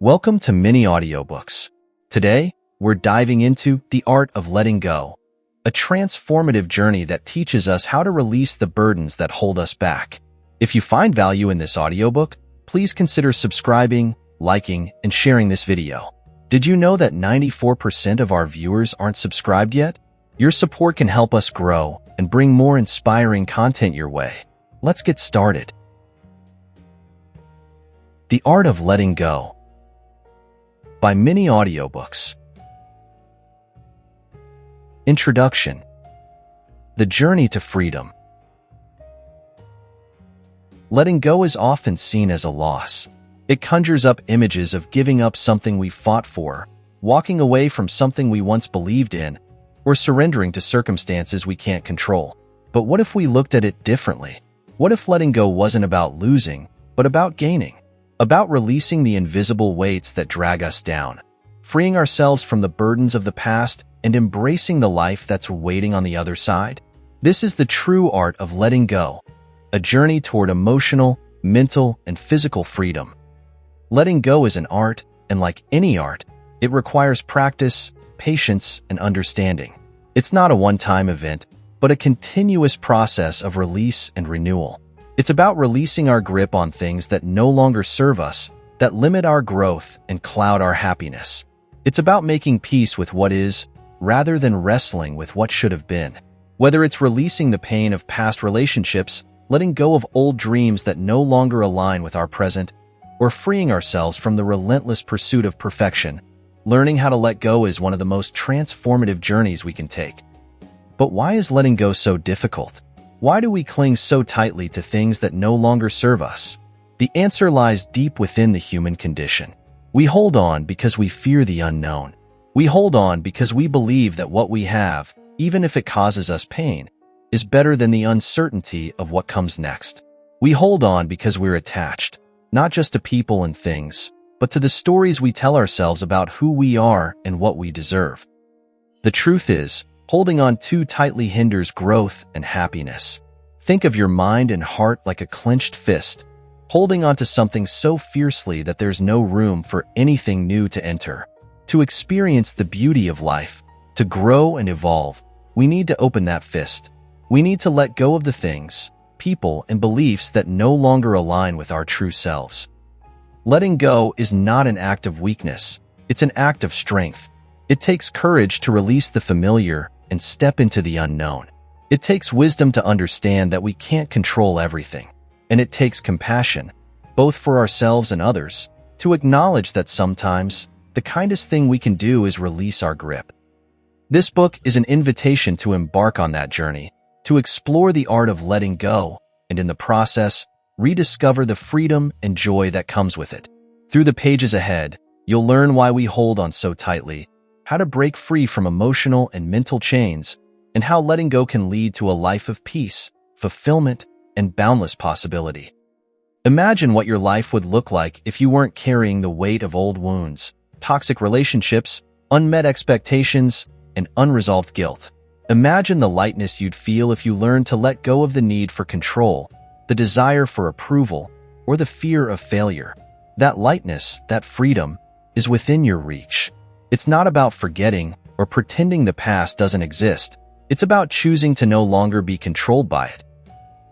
Welcome to Mini AudioBooks. Today, we're diving into the art of letting go, a transformative journey that teaches us how to release the burdens that hold us back. If you find value in this audiobook, please consider subscribing, liking, and sharing this video. Did you know that 94% of our viewers aren't subscribed yet? Your support can help us grow and bring more inspiring content your way. Let's get started. The Art of Letting Go by Mini AudioBooks. Introduction. The journey to freedom. Letting go is often seen as a loss. It conjures up images of giving up something we fought for, walking away from something we once believed in, or surrendering to circumstances we can't control. But what if we looked at it differently? What if letting go wasn't about losing, but about gaining? About releasing the invisible weights that drag us down, freeing ourselves from the burdens of the past, and embracing the life that's waiting on the other side? This is the true art of letting go, a journey toward emotional, mental, and physical freedom. Letting go is an art, and like any art, it requires practice, patience, and understanding. It's not a one-time event, but a continuous process of release and renewal. It's about releasing our grip on things that no longer serve us, that limit our growth and cloud our happiness. It's about making peace with what is, rather than wrestling with what should have been. Whether it's releasing the pain of past relationships, letting go of old dreams that no longer align with our present, or freeing ourselves from the relentless pursuit of perfection, learning how to let go is one of the most transformative journeys we can take. But why is letting go so difficult? Why do we cling so tightly to things that no longer serve us? The answer lies deep within the human condition. We hold on because we fear the unknown. We hold on because we believe that what we have, even if it causes us pain, is better than the uncertainty of what comes next. We hold on because we're attached, not just to people and things, but to the stories we tell ourselves about who we are and what we deserve. The truth is, holding on too tightly hinders growth and happiness. Think of your mind and heart like a clenched fist, holding on to something so fiercely that there's no room for anything new to enter. To experience the beauty of life, to grow and evolve, we need to open that fist. We need to let go of the things, people, and beliefs that no longer align with our true selves. Letting go is not an act of weakness. It's an act of strength. It takes courage to release the familiar and step into the unknown. It takes wisdom to understand that we can't control everything. And it takes compassion, both for ourselves and others, to acknowledge that sometimes the kindest thing we can do is release our grip. This book is an invitation to embark on that journey, to explore the art of letting go, and in the process, rediscover the freedom and joy that comes with it. Through the pages ahead, you'll learn why we hold on so tightly, how to break free from emotional and mental chains, and how letting go can lead to a life of peace, fulfillment, and boundless possibility. Imagine what your life would look like if you weren't carrying the weight of old wounds, toxic relationships, unmet expectations, and unresolved guilt. Imagine the lightness you'd feel if you learned to let go of the need for control, the desire for approval, or the fear of failure. That lightness, that freedom, is within your reach. It's not about forgetting or pretending the past doesn't exist. It's about choosing to no longer be controlled by it.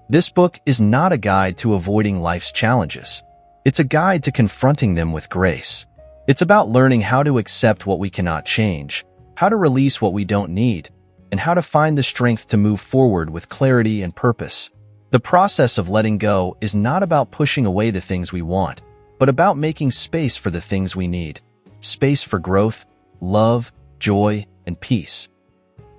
This book is not a guide to avoiding life's challenges. It's a guide to confronting them with grace. It's about learning how to accept what we cannot change, how to release what we don't need, and how to find the strength to move forward with clarity and purpose. The process of letting go is not about pushing away the things we want, but about making space for the things we need. Space for growth, love, joy, and peace.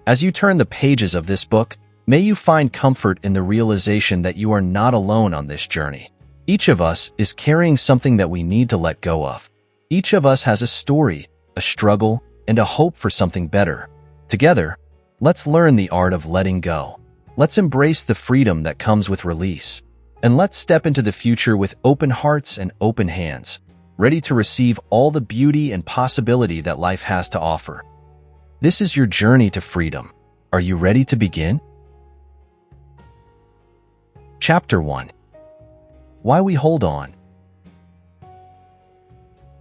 As you turn the pages of this book, may you find comfort in the realization that you are not alone on this journey. Each of us is carrying something that we need to let go of. Each of us has a story, a struggle, and a hope for something better. Together, let's learn the art of letting go. Let's embrace the freedom that comes with release. And let's step into the future with open hearts and open hands, ready to receive all the beauty and possibility that life has to offer. This is your journey to freedom. Are you ready to begin? Chapter 1. Why we hold on.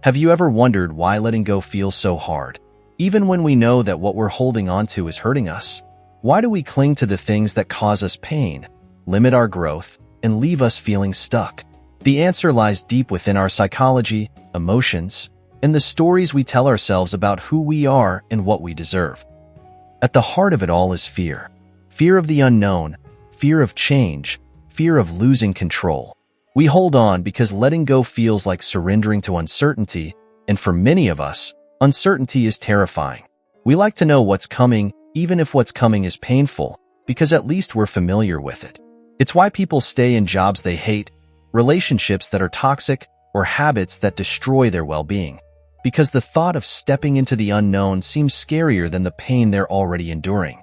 Have you ever wondered why letting go feels so hard? Even when we know that what we're holding onto is hurting us? Why do we cling to the things that cause us pain, limit our growth, and leave us feeling stuck? The answer lies deep within our psychology, emotions, and the stories we tell ourselves about who we are and what we deserve. At the heart of it all is fear. Fear of the unknown, fear of change, fear of losing control. We hold on because letting go feels like surrendering to uncertainty, and for many of us, uncertainty is terrifying. We like to know what's coming, even if what's coming is painful, because at least we're familiar with it. It's why people stay in jobs they hate, relationships that are toxic, or habits that destroy their well-being, because the thought of stepping into the unknown seems scarier than the pain they're already enduring.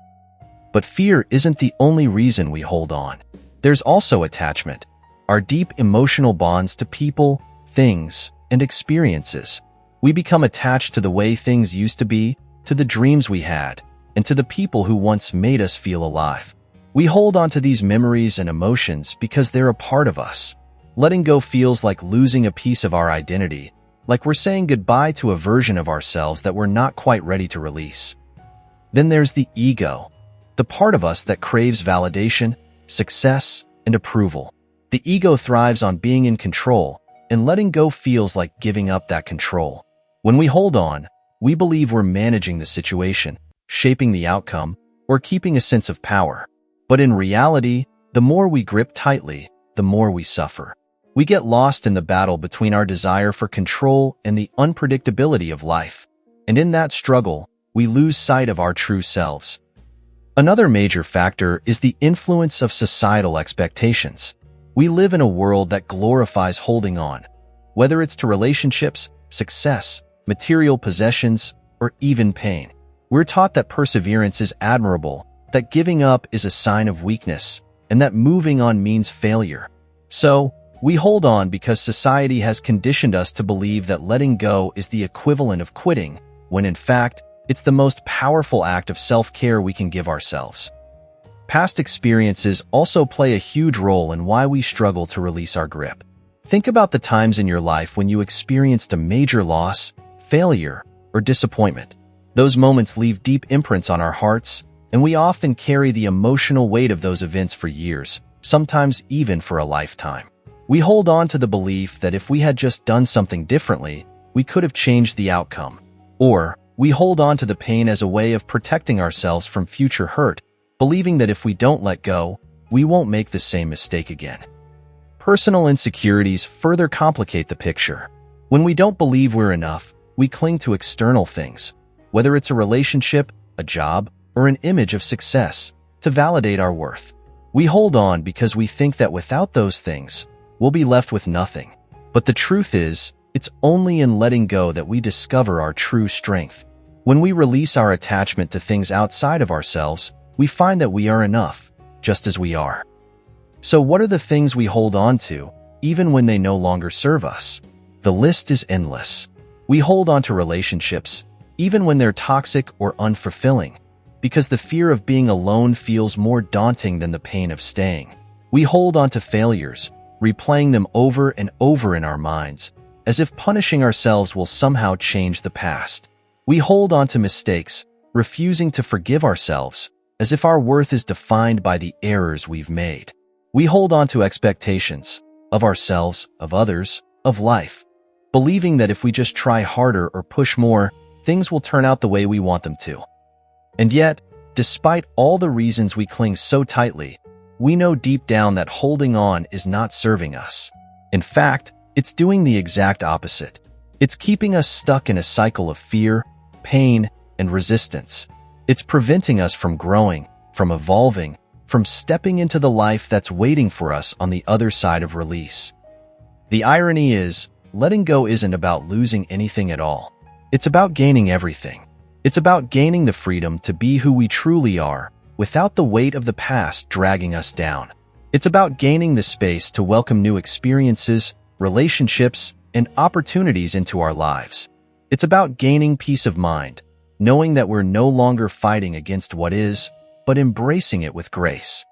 But fear isn't the only reason we hold on. There's also attachment, our deep emotional bonds to people, things, and experiences. We become attached to the way things used to be, to the dreams we had, and to the people who once made us feel alive. We hold on to these memories and emotions because they're a part of us. Letting go feels like losing a piece of our identity, like we're saying goodbye to a version of ourselves that we're not quite ready to release. Then there's the ego, the part of us that craves validation, success, and approval. The ego thrives on being in control, and letting go feels like giving up that control. When we hold on, we believe we're managing the situation, shaping the outcome, or keeping a sense of power. But in reality, the more we grip tightly, the more we suffer. We get lost in the battle between our desire for control and the unpredictability of life. And in that struggle, we lose sight of our true selves. Another major factor is the influence of societal expectations. We live in a world that glorifies holding on, whether it's to relationships, success, material possessions, or even pain. We're taught that perseverance is admirable, that giving up is a sign of weakness, and that moving on means failure. So, we hold on because society has conditioned us to believe that letting go is the equivalent of quitting, when in fact, it's the most powerful act of self-care we can give ourselves. Past experiences also play a huge role in why we struggle to release our grip. Think about the times in your life when you experienced a major loss, failure, or disappointment. Those moments leave deep imprints on our hearts, and we often carry the emotional weight of those events for years, sometimes even for a lifetime. We hold on to the belief that if we had just done something differently, we could have changed the outcome. Or, we hold on to the pain as a way of protecting ourselves from future hurt, believing that if we don't let go, we won't make the same mistake again. Personal insecurities further complicate the picture. When we don't believe we're enough, we cling to external things, whether it's a relationship, a job, or an image of success, to validate our worth. We hold on because we think that without those things, we'll be left with nothing. But the truth is, it's only in letting go that we discover our true strength. When we release our attachment to things outside of ourselves, we find that we are enough, just as we are. So what are the things we hold on to, even when they no longer serve us? The list is endless. We hold on to relationships, even when they're toxic or unfulfilling, because the fear of being alone feels more daunting than the pain of staying. We hold on to failures, replaying them over and over in our minds, as if punishing ourselves will somehow change the past. We hold on to mistakes, refusing to forgive ourselves, as if our worth is defined by the errors we've made. We hold on to expectations, of ourselves, of others, of life, believing that if we just try harder or push more, things will turn out the way we want them to. And yet, despite all the reasons we cling so tightly, we know deep down that holding on is not serving us. In fact, it's doing the exact opposite. It's keeping us stuck in a cycle of fear, pain, and resistance. It's preventing us from growing, from evolving, from stepping into the life that's waiting for us on the other side of release. The irony is, letting go isn't about losing anything at all. It's about gaining everything. It's about gaining the freedom to be who we truly are, without the weight of the past dragging us down. It's about gaining the space to welcome new experiences, relationships, and opportunities into our lives. It's about gaining peace of mind, knowing that we're no longer fighting against what is, but embracing it with grace.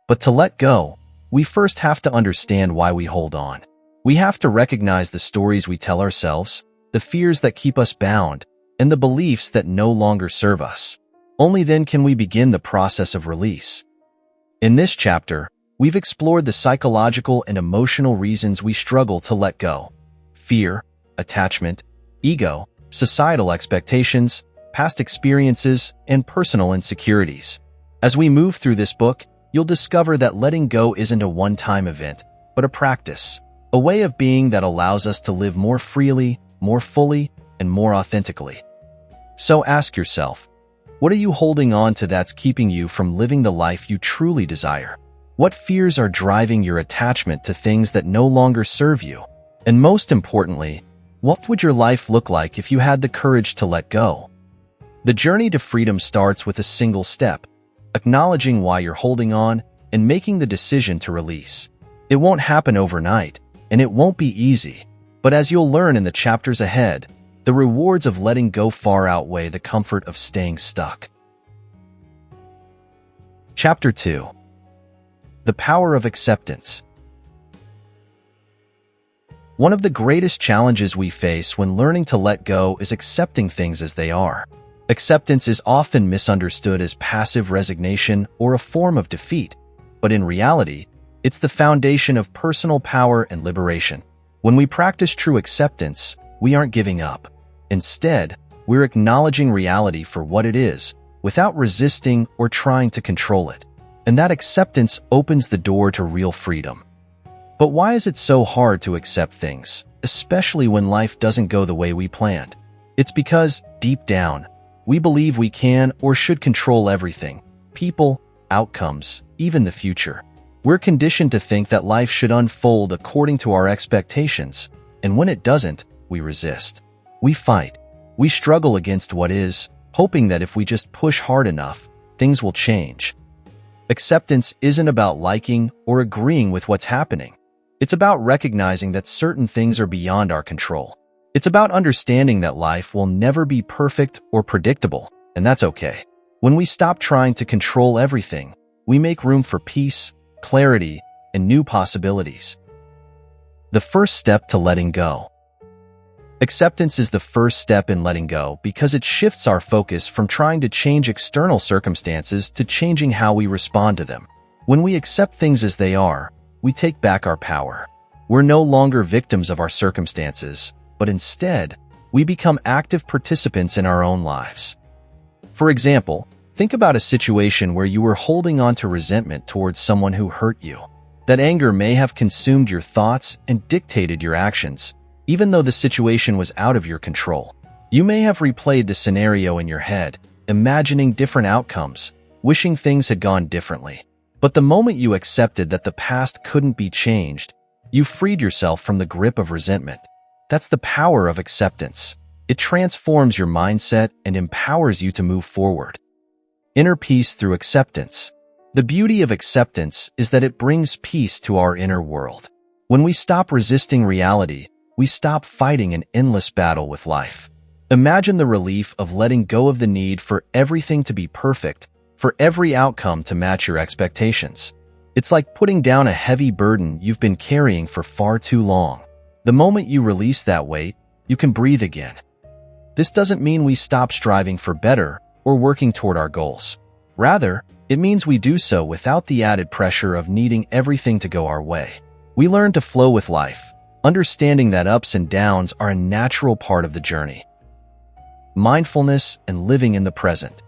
But to let go, we first have to understand why we hold on. We have to recognize the stories we tell ourselves, the fears that keep us bound, and the beliefs that no longer serve us. Only then can we begin the process of release. In this chapter, we've explored the psychological and emotional reasons we struggle to let go: fear, attachment, ego, societal expectations, past experiences, and personal insecurities. As we move through this book, you'll discover that letting go isn't a one-time event, but a practice, a way of being that allows us to live more freely, more fully, and more authentically. So ask yourself, what are you holding on to that's keeping you from living the life you truly desire? What fears are driving your attachment to things that no longer serve you? And most importantly, what would your life look like if you had the courage to let go? The journey to freedom starts with a single step: acknowledging why you're holding on and making the decision to release. It won't happen overnight, and it won't be easy, but as you'll learn in the chapters ahead, the rewards of letting go far outweigh the comfort of staying stuck. Chapter 2. The Power of Acceptance. One of the greatest challenges we face when learning to let go is accepting things as they are. Acceptance is often misunderstood as passive resignation or a form of defeat, but in reality, it's the foundation of personal power and liberation. When we practice true acceptance, we aren't giving up. Instead, we're acknowledging reality for what it is, without resisting or trying to control it. And that acceptance opens the door to real freedom. But why is it so hard to accept things, especially when life doesn't go the way we planned? It's because, deep down, we believe we can or should control everything: people, outcomes, even the future. We're conditioned to think that life should unfold according to our expectations, and when it doesn't, we resist. We fight. We struggle against what is, hoping that if we just push hard enough, things will change. Acceptance isn't about liking or agreeing with what's happening. It's about recognizing that certain things are beyond our control. It's about understanding that life will never be perfect or predictable, and that's okay. When we stop trying to control everything, we make room for peace, clarity, and new possibilities. The first step to letting go. Acceptance is the first step in letting go because it shifts our focus from trying to change external circumstances to changing how we respond to them. When we accept things as they are, we take back our power. We're no longer victims of our circumstances, but instead, we become active participants in our own lives. For example, think about a situation where you were holding on to resentment towards someone who hurt you. That anger may have consumed your thoughts and dictated your actions, even though the situation was out of your control. You may have replayed the scenario in your head, imagining different outcomes, wishing things had gone differently. But the moment you accepted that the past couldn't be changed, you freed yourself from the grip of resentment. That's the power of acceptance. It transforms your mindset and empowers you to move forward. Inner peace through acceptance. The beauty of acceptance is that it brings peace to our inner world. When we stop resisting reality, we stop fighting an endless battle with life. Imagine the relief of letting go of the need for everything to be perfect, for every outcome to match your expectations. It's like putting down a heavy burden you've been carrying for far too long. The moment you release that weight, you can breathe again. This doesn't mean we stop striving for better or working toward our goals. Rather, it means we do so without the added pressure of needing everything to go our way. We learn to flow with life, understanding that ups and downs are a natural part of the journey. Mindfulness and living in the present.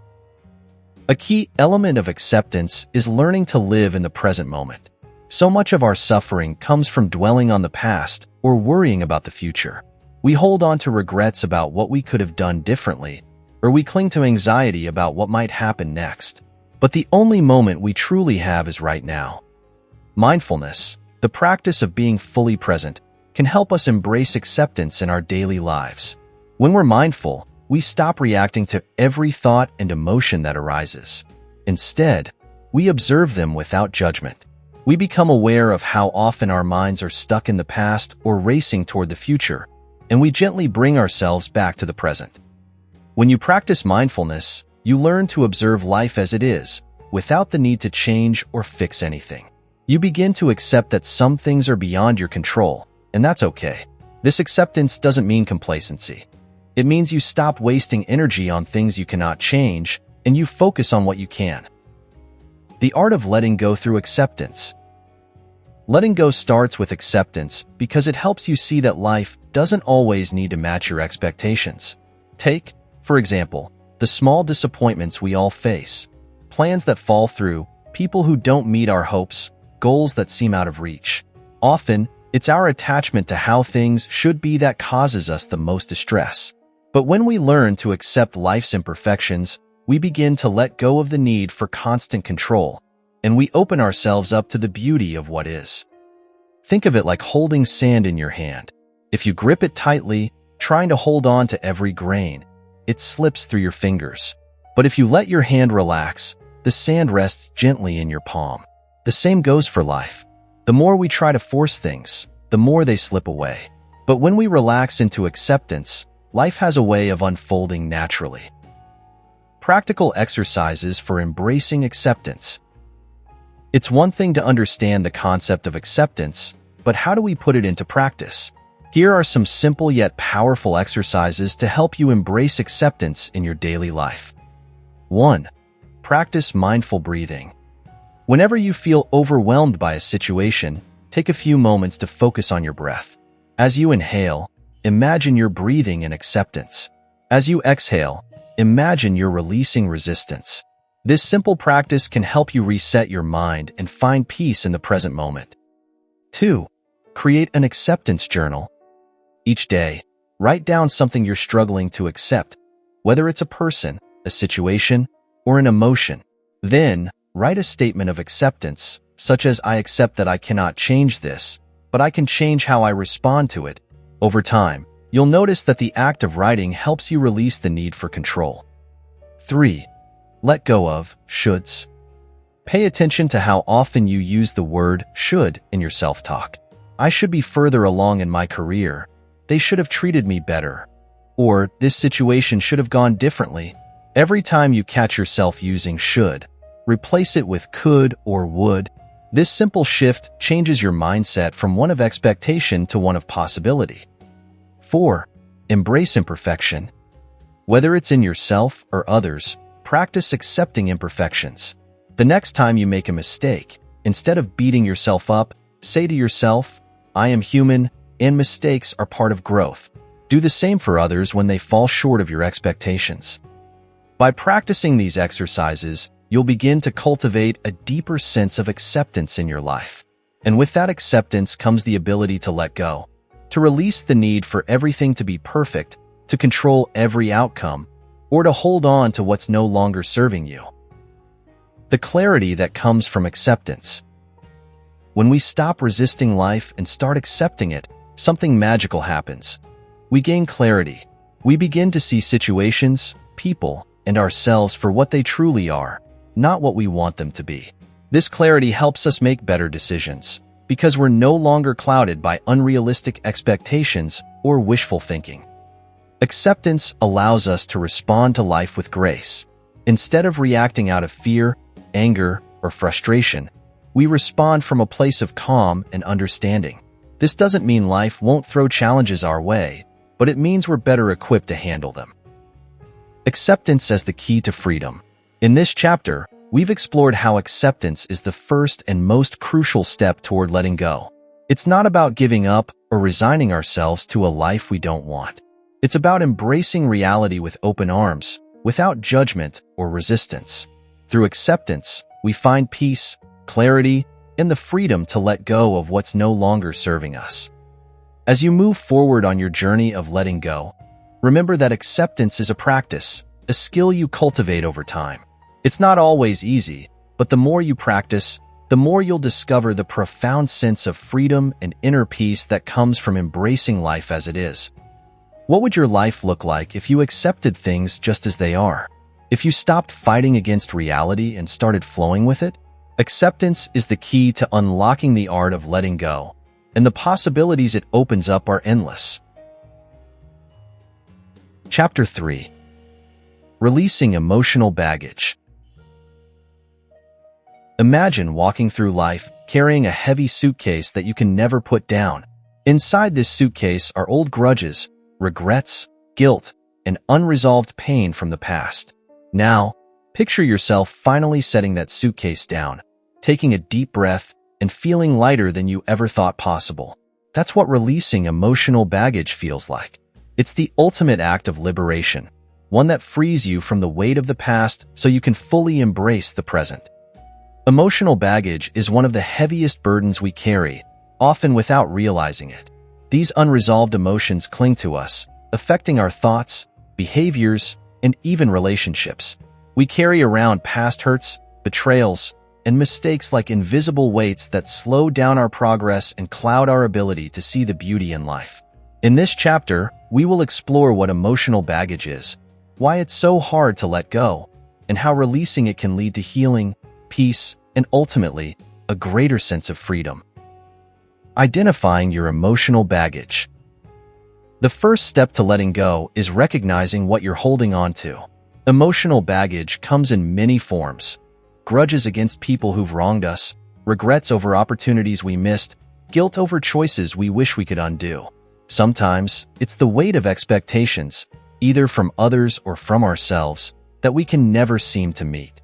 A key element of acceptance is learning to live in the present moment. So much of our suffering comes from dwelling on the past or worrying about the future. We hold on to regrets about what we could have done differently, or we cling to anxiety about what might happen next. But the only moment we truly have is right now. Mindfulness, the practice of being fully present, can help us embrace acceptance in our daily lives. When we're mindful, we stop reacting to every thought and emotion that arises. Instead, we observe them without judgment. We become aware of how often our minds are stuck in the past or racing toward the future, and we gently bring ourselves back to the present. When you practice mindfulness, you learn to observe life as it is, without the need to change or fix anything. You begin to accept that some things are beyond your control, and that's okay. This acceptance doesn't mean complacency. It means you stop wasting energy on things you cannot change and you focus on what you can. The art of letting go through acceptance. Letting go starts with acceptance because it helps you see that life doesn't always need to match your expectations. Take, for example, the small disappointments we all face, plans that fall through, people who don't meet our hopes, goals that seem out of reach. Often, it's our attachment to how things should be that causes us the most distress. But when we learn to accept life's imperfections, we begin to let go of the need for constant control, and we open ourselves up to the beauty of what is. Think of it like holding sand in your hand. If you grip it tightly, trying to hold on to every grain, it slips through your fingers. But if you let your hand relax, the sand rests gently in your palm. The same goes for life. The more we try to force things, the more they slip away. But when we relax into acceptance, life has a way of unfolding naturally. Practical exercises for embracing acceptance. It's one thing to understand the concept of acceptance, but how do we put it into practice? Here are some simple yet powerful exercises to help you embrace acceptance in your daily life. 1. Practice mindful breathing. Whenever you feel overwhelmed by a situation, take a few moments to focus on your breath. As you inhale, imagine you're breathing in acceptance. As you exhale, imagine you're releasing resistance. This simple practice can help you reset your mind and find peace in the present moment. 2. Create an acceptance journal. Each day, write down something you're struggling to accept, whether it's a person, a situation, or an emotion. Then, write a statement of acceptance, such as "I accept that I cannot change this, but I can change how I respond to it." Over time, you'll notice that the act of writing helps you release the need for control. 3. Let go of shoulds. Pay attention to how often you use the word should in your self-talk. I should be further along in my career. They should have treated me better. Or, this situation should have gone differently. Every time you catch yourself using should, replace it with could or would. This simple shift changes your mindset from one of expectation to one of possibility. 4. Embrace imperfection. Whether it's in yourself or others, practice accepting imperfections. The next time you make a mistake, instead of beating yourself up, say to yourself, "I am human, and mistakes are part of growth." Do the same for others when they fall short of your expectations. By practicing these exercises, you'll begin to cultivate a deeper sense of acceptance in your life. And with that acceptance comes the ability to let go, to release the need for everything to be perfect, to control every outcome, or to hold on to what's no longer serving you. The clarity that comes from acceptance. When we stop resisting life and start accepting it, something magical happens. We gain clarity. We begin to see situations, people, and ourselves for what they truly are, not what we want them to be. This clarity helps us make better decisions, because we're no longer clouded by unrealistic expectations or wishful thinking. Acceptance allows us to respond to life with grace. Instead of reacting out of fear, anger, or frustration, we respond from a place of calm and understanding. This doesn't mean life won't throw challenges our way, but it means we're better equipped to handle them. Acceptance as the key to freedom. In this chapter, we've explored how acceptance is the first and most crucial step toward letting go. It's not about giving up or resigning ourselves to a life we don't want. It's about embracing reality with open arms, without judgment or resistance. Through acceptance, we find peace, clarity, and the freedom to let go of what's no longer serving us. As you move forward on your journey of letting go, remember that acceptance is a practice, a skill you cultivate over time. It's not always easy, but the more you practice, the more you'll discover the profound sense of freedom and inner peace that comes from embracing life as it is. What would your life look like if you accepted things just as they are? If you stopped fighting against reality and started flowing with it? Acceptance is the key to unlocking the art of letting go, and the possibilities it opens up are endless. Chapter 3. Releasing emotional baggage. Imagine walking through life carrying a heavy suitcase that you can never put down. Inside this suitcase are old grudges, regrets, guilt, and unresolved pain from the past. Now, picture yourself finally setting that suitcase down, taking a deep breath, and feeling lighter than you ever thought possible. That's what releasing emotional baggage feels like. It's the ultimate act of liberation, one that frees you from the weight of the past so you can fully embrace the present. Emotional baggage is one of the heaviest burdens we carry, often without realizing it. These unresolved emotions cling to us, affecting our thoughts, behaviors, and even relationships. We carry around past hurts, betrayals, and mistakes like invisible weights that slow down our progress and cloud our ability to see the beauty in life. In this chapter, we will explore what emotional baggage is, why it's so hard to let go, and how releasing it can lead to healing, peace, and ultimately, a greater sense of freedom. Identifying your emotional baggage. The first step to letting go is recognizing what you're holding on to. Emotional baggage comes in many forms: grudges against people who've wronged us, regrets over opportunities we missed, guilt over choices we wish we could undo. Sometimes, it's the weight of expectations, either from others or from ourselves, that we can never seem to meet.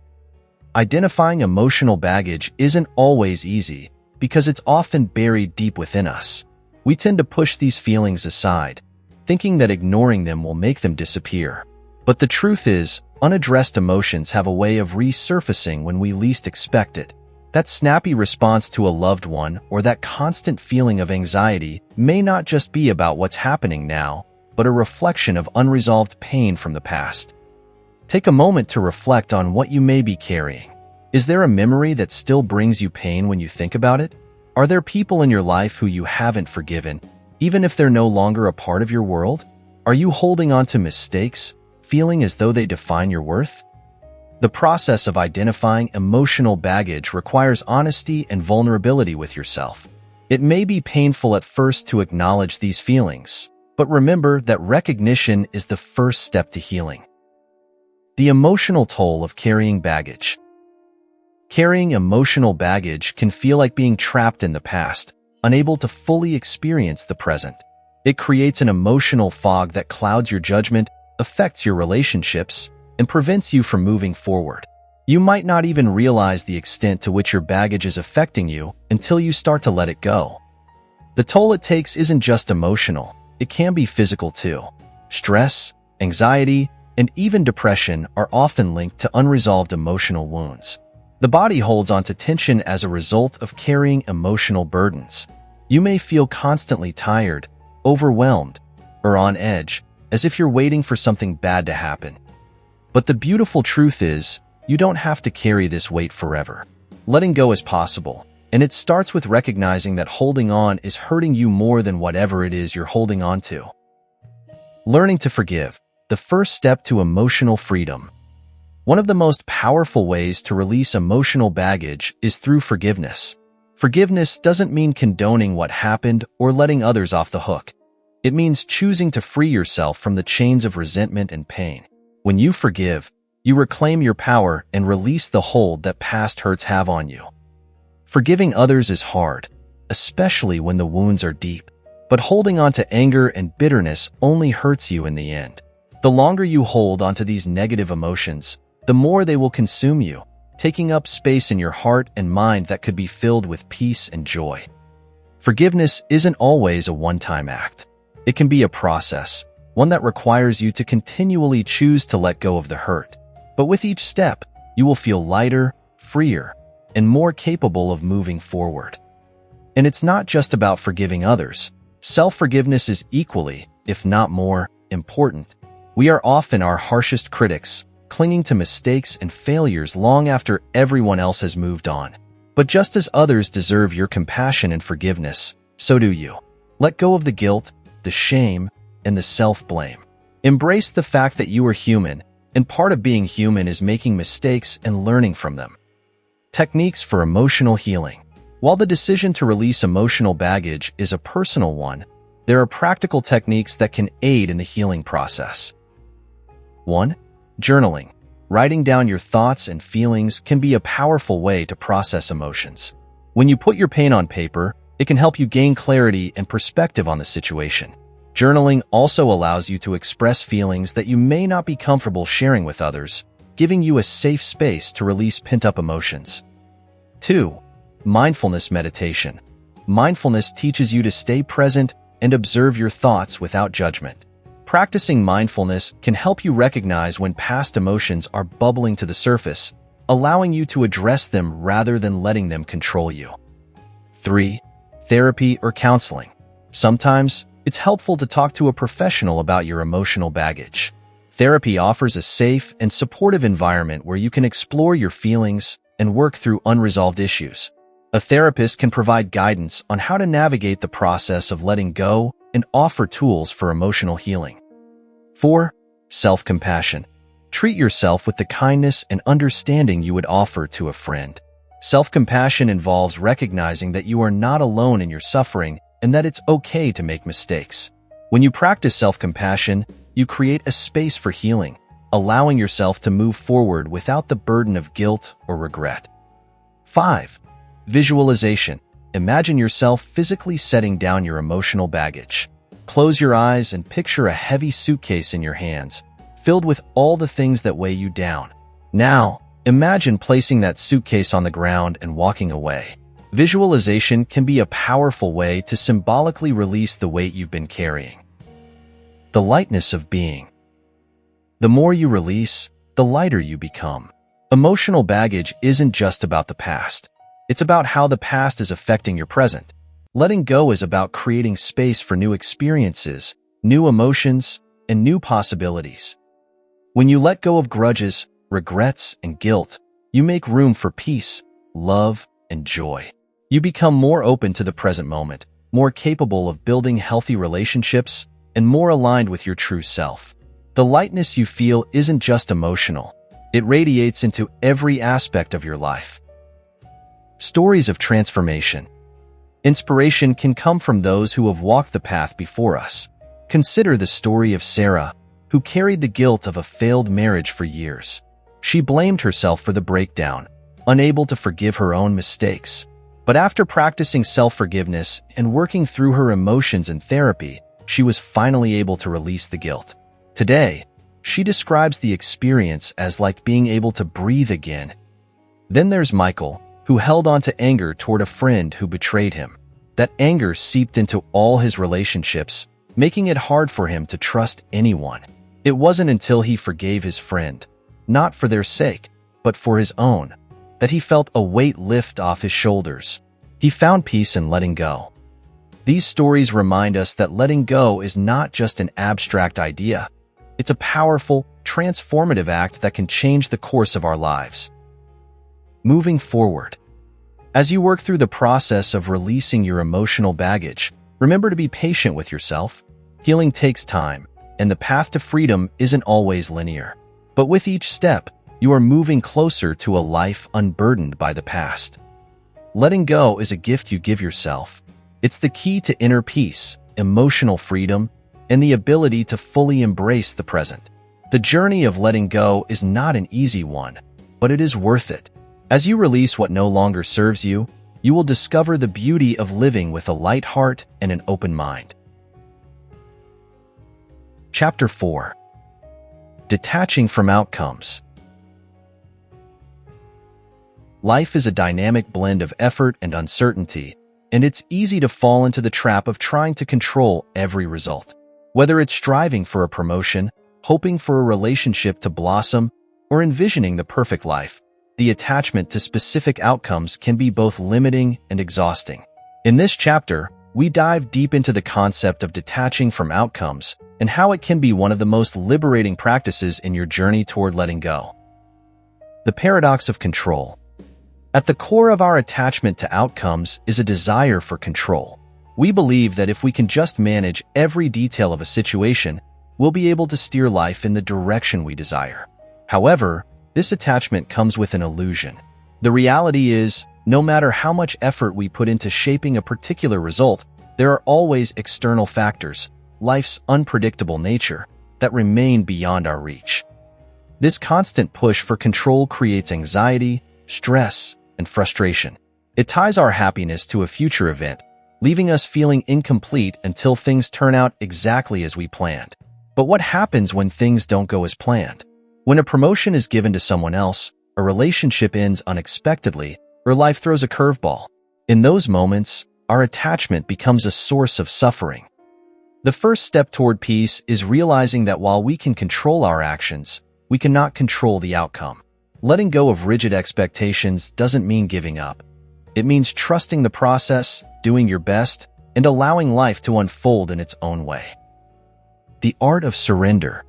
Identifying emotional baggage isn't always easy because it's often buried deep within us. We tend to push these feelings aside, thinking that ignoring them will make them disappear. But the truth is, unaddressed emotions have a way of resurfacing when we least expect it. That snappy response to a loved one or that constant feeling of anxiety may not just be about what's happening now, but a reflection of unresolved pain from the past. Take a moment to reflect on what you may be carrying. Is there a memory that still brings you pain when you think about it? Are there people in your life who you haven't forgiven, even if they're no longer a part of your world? Are you holding on to mistakes, feeling as though they define your worth? The process of identifying emotional baggage requires honesty and vulnerability with yourself. It may be painful at first to acknowledge these feelings, but remember that recognition is the first step to healing. The emotional toll of carrying baggage. Carrying emotional baggage can feel like being trapped in the past, unable to fully experience the present. It creates an emotional fog that clouds your judgment, affects your relationships, and prevents you from moving forward. You might not even realize the extent to which your baggage is affecting you until you start to let it go. The toll it takes isn't just emotional, it can be physical too. Stress, anxiety, and even depression are often linked to unresolved emotional wounds. The body holds onto tension as a result of carrying emotional burdens. You may feel constantly tired, overwhelmed, or on edge, as if you're waiting for something bad to happen. But the beautiful truth is, you don't have to carry this weight forever. Letting go is possible, and it starts with recognizing that holding on is hurting you more than whatever it is you're holding on to. Learning to forgive. The first step to emotional freedom. One of the most powerful ways to release emotional baggage is through forgiveness. Forgiveness doesn't mean condoning what happened or letting others off the hook. It means choosing to free yourself from the chains of resentment and pain. When you forgive, you reclaim your power and release the hold that past hurts have on you. Forgiving others is hard, especially when the wounds are deep. But holding on to anger and bitterness only hurts you in the end. The longer you hold onto these negative emotions, the more they will consume you, taking up space in your heart and mind that could be filled with peace and joy. Forgiveness isn't always a one-time act. It can be a process, one that requires you to continually choose to let go of the hurt. But with each step, you will feel lighter, freer, and more capable of moving forward. And it's not just about forgiving others. Self-forgiveness is equally, if not more, important. We are often our harshest critics, clinging to mistakes and failures long after everyone else has moved on. But just as others deserve your compassion and forgiveness, so do you. Let go of the guilt, the shame, and the self-blame. Embrace the fact that you are human, and part of being human is making mistakes and learning from them. Techniques for emotional healing. While the decision to release emotional baggage is a personal one, there are practical techniques that can aid in the healing process. 1. Journaling. Writing down your thoughts and feelings can be a powerful way to process emotions. When you put your pain on paper, It can help you gain clarity and perspective on the situation. Journaling also allows you to express feelings that you may not be comfortable sharing with others, giving you a safe space to release pent-up emotions. 2. Mindfulness meditation. Mindfulness teaches you to stay present and observe your thoughts without judgment. Practicing mindfulness can help you recognize when past emotions are bubbling to the surface, allowing you to address them rather than letting them control you. 3. Therapy or counseling. Sometimes, it's helpful to talk to a professional about your emotional baggage. Therapy offers a safe and supportive environment where you can explore your feelings and work through unresolved issues. A therapist can provide guidance on how to navigate the process of letting go and offer tools for emotional healing. 4. Self-compassion. Treat yourself with the kindness and understanding you would offer to a friend. Self-compassion involves recognizing that you are not alone in your suffering and that it's okay to make mistakes. When you practice self-compassion, you create a space for healing, allowing yourself to move forward without the burden of guilt or regret. 5. Visualization. Imagine yourself physically setting down your emotional baggage. Close your eyes and picture a heavy suitcase in your hands, filled with all the things that weigh you down. Now, imagine placing that suitcase on the ground and walking away. Visualization can be a powerful way to symbolically release the weight you've been carrying. The lightness of being. The more you release, the lighter you become. Emotional baggage isn't just about the past. It's about how the past is affecting your present. Letting go is about creating space for new experiences, new emotions, and new possibilities. When you let go of grudges, regrets, and guilt, you make room for peace, love, and joy. You become more open to the present moment, more capable of building healthy relationships, and more aligned with your true self. The lightness you feel isn't just emotional. It radiates into every aspect of your life. Stories of transformation. Inspiration can come from those who have walked the path before us. Consider the story of Sarah, who carried the guilt of a failed marriage for years. She blamed herself for the breakdown, unable to forgive her own mistakes. But after practicing self-forgiveness and working through her emotions in therapy, she was finally able to release the guilt. Today, she describes the experience as like being able to breathe again. Then there's Michael, who held on to anger toward a friend who betrayed him. That anger seeped into all his relationships, making it hard for him to trust anyone. It wasn't until he forgave his friend, not for their sake, but for his own, that he felt a weight lift off his shoulders. He found peace in letting go. These stories remind us that letting go is not just an abstract idea. It's a powerful, transformative act that can change the course of our lives. Moving forward. As you work through the process of releasing your emotional baggage, remember to be patient with yourself. Healing takes time, and the path to freedom isn't always linear. But with each step, you are moving closer to a life unburdened by the past. Letting go is a gift you give yourself. It's the key to inner peace, emotional freedom, and the ability to fully embrace the present. The journey of letting go is not an easy one, but it is worth it. As you release what no longer serves you, you will discover the beauty of living with a light heart and an open mind. Chapter 4. Detaching from outcomes. Life is a dynamic blend of effort and uncertainty, and it's easy to fall into the trap of trying to control every result. Whether it's striving for a promotion, hoping for a relationship to blossom, or envisioning the perfect life, the attachment to specific outcomes can be both limiting and exhausting. In this chapter, we dive deep into the concept of detaching from outcomes and how it can be one of the most liberating practices in your journey toward letting go. The paradox of control. At the core of our attachment to outcomes is a desire for control. We believe that if we can just manage every detail of a situation, we'll be able to steer life in the direction we desire. However, this attachment comes with an illusion. The reality is, no matter how much effort we put into shaping a particular result, there are always external factors, life's unpredictable nature, that remain beyond our reach. This constant push for control creates anxiety, stress, and frustration. It ties our happiness to a future event, leaving us feeling incomplete until things turn out exactly as we planned. But what happens when things don't go as planned? When a promotion is given to someone else, a relationship ends unexpectedly, or life throws a curveball. In those moments, our attachment becomes a source of suffering. The first step toward peace is realizing that while we can control our actions, we cannot control the outcome. Letting go of rigid expectations doesn't mean giving up. It means trusting the process, doing your best, and allowing life to unfold in its own way. The art of surrender.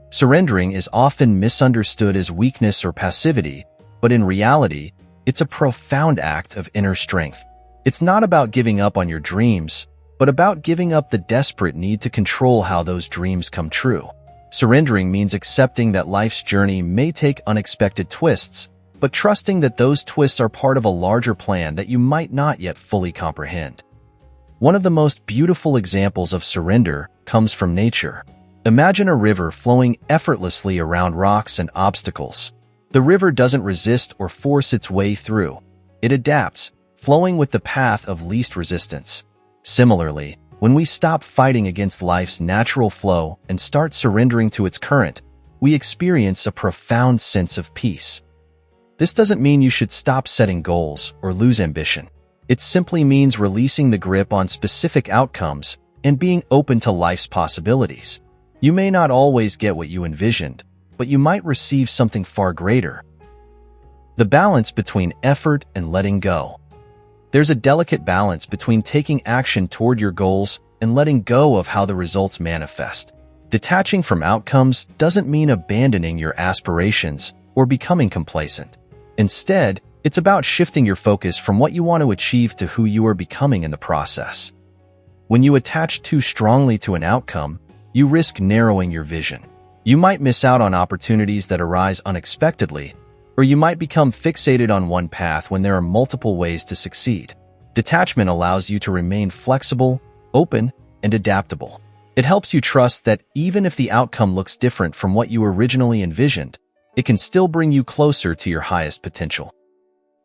Surrendering is often misunderstood as weakness or passivity, but in reality, it's a profound act of inner strength. It's not about giving up on your dreams, but about giving up the desperate need to control how those dreams come true. Surrendering means accepting that life's journey may take unexpected twists, but trusting that those twists are part of a larger plan that you might not yet fully comprehend. One of the most beautiful examples of surrender comes from nature. Imagine a river flowing effortlessly around rocks and obstacles. The river doesn't resist or force its way through. It adapts, flowing with the path of least resistance. Similarly, when we stop fighting against life's natural flow and start surrendering to its current, we experience a profound sense of peace. This doesn't mean you should stop setting goals or lose ambition. It simply means releasing the grip on specific outcomes and being open to life's possibilities. You may not always get what you envisioned, but you might receive something far greater. The balance between effort and letting go. There's a delicate balance between taking action toward your goals and letting go of how the results manifest. Detaching from outcomes doesn't mean abandoning your aspirations or becoming complacent. Instead, it's about shifting your focus from what you want to achieve to who you are becoming in the process. When you attach too strongly to an outcome, you risk narrowing your vision. You might miss out on opportunities that arise unexpectedly, or you might become fixated on one path when there are multiple ways to succeed. Detachment allows you to remain flexible, open, and adaptable. It helps you trust that even if the outcome looks different from what you originally envisioned, it can still bring you closer to your highest potential.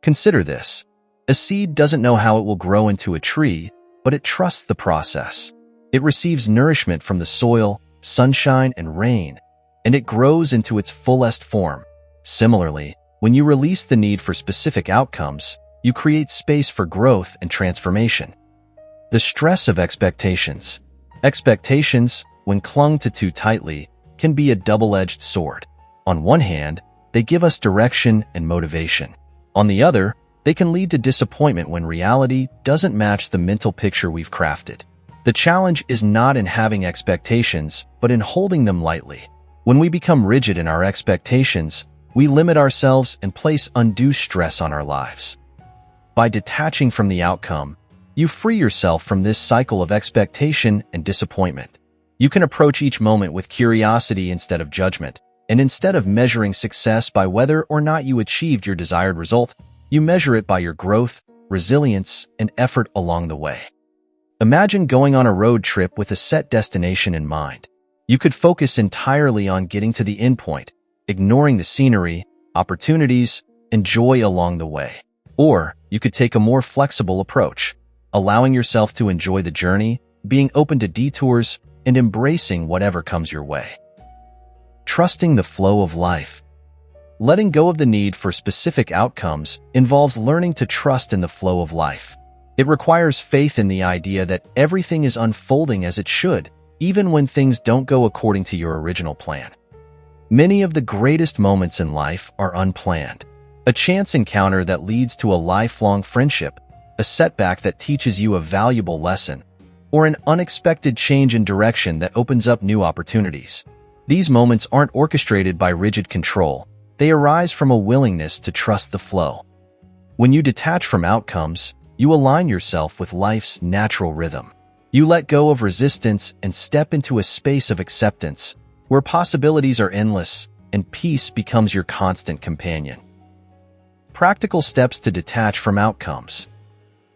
Consider this. A seed doesn't know how it will grow into a tree, but it trusts the process. It receives nourishment from the soil, sunshine, and rain, and it grows into its fullest form. Similarly, when you release the need for specific outcomes, you create space for growth and transformation. The stress of expectations. Expectations, when clung to too tightly, can be a double-edged sword. On one hand, they give us direction and motivation. On the other, they can lead to disappointment when reality doesn't match the mental picture we've crafted. The challenge is not in having expectations, but in holding them lightly. When we become rigid in our expectations, we limit ourselves and place undue stress on our lives. By detaching from the outcome, you free yourself from this cycle of expectation and disappointment. You can approach each moment with curiosity instead of judgment, and instead of measuring success by whether or not you achieved your desired result, you measure it by your growth, resilience, and effort along the way. Imagine going on a road trip with a set destination in mind. You could focus entirely on getting to the endpoint, ignoring the scenery, opportunities, and joy along the way. Or you could take a more flexible approach, allowing yourself to enjoy the journey, being open to detours, and embracing whatever comes your way. Trusting the flow of life. Letting go of the need for specific outcomes involves learning to trust in the flow of life. It requires faith in the idea that everything is unfolding as it should, even when things don't go according to your original plan. Many of the greatest moments in life are unplanned. A chance encounter that leads to a lifelong friendship, a setback that teaches you a valuable lesson, or an unexpected change in direction that opens up new opportunities. These moments aren't orchestrated by rigid control. They arise from a willingness to trust the flow. When you detach from outcomes, you align yourself with life's natural rhythm. You let go of resistance and step into a space of acceptance, where possibilities are endless and peace becomes your constant companion. Practical steps to detach from outcomes.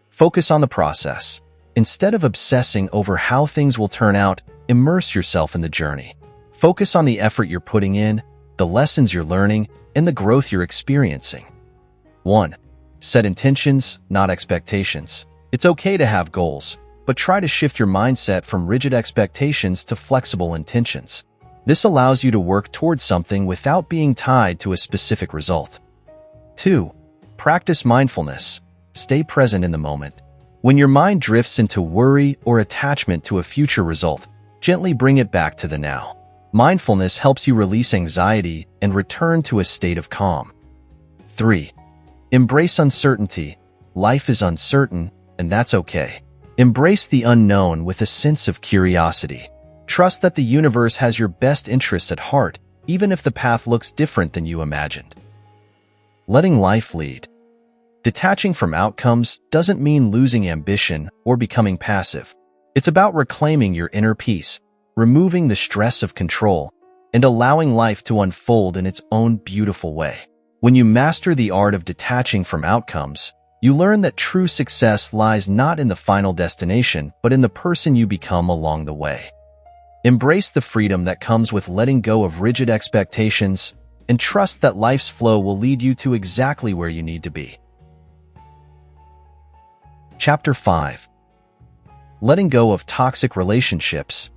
Focus on the process. Instead of obsessing over how things will turn out, immerse yourself in the journey. Focus on the effort you're putting in, the lessons you're learning, and the growth you're experiencing. 1. Set intentions, not expectations. It's okay to have goals, but try to shift your mindset from rigid expectations to flexible intentions. This allows you to work towards something without being tied to a specific result. 2. Practice mindfulness. Stay present in the moment. When your mind drifts into worry or attachment to a future result, gently bring it back to the now. Mindfulness helps you release anxiety and return to a state of calm. 3. Embrace uncertainty. Life is uncertain, and that's okay. Embrace the unknown with a sense of curiosity. Trust that the universe has your best interests at heart, even if the path looks different than you imagined. Letting life lead. Detaching from outcomes doesn't mean losing ambition or becoming passive. It's about reclaiming your inner peace, removing the stress of control, and allowing life to unfold in its own beautiful way. When you master the art of detaching from outcomes, you learn that true success lies not in the final destination, but in the person you become along the way. Embrace the freedom that comes with letting go of rigid expectations and trust that life's flow will lead you to exactly where you need to be. Chapter 5. Letting go of toxic relationships.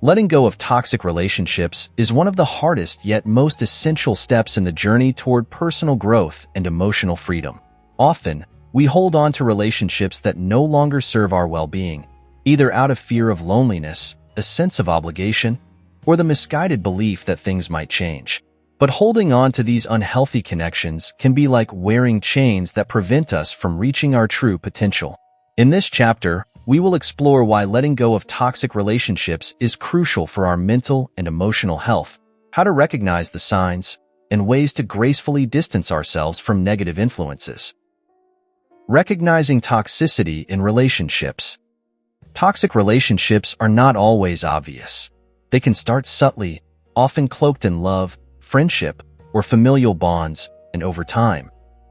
Letting go of toxic relationships is one of the hardest yet most essential steps in the journey toward personal growth and emotional freedom. Often, we hold on to relationships that no longer serve our well-being, either out of fear of loneliness, a sense of obligation, or the misguided belief that things might change. But holding on to these unhealthy connections can be like wearing chains that prevent us from reaching our true potential. In this chapter, we will explore why letting go of toxic relationships is crucial for our mental and emotional health, how to recognize the signs, and ways to gracefully distance ourselves from negative influences. Recognizing toxicity in relationships. Toxic relationships are not always obvious. They can start subtly, often cloaked in love, friendship, or familial bonds, and over time,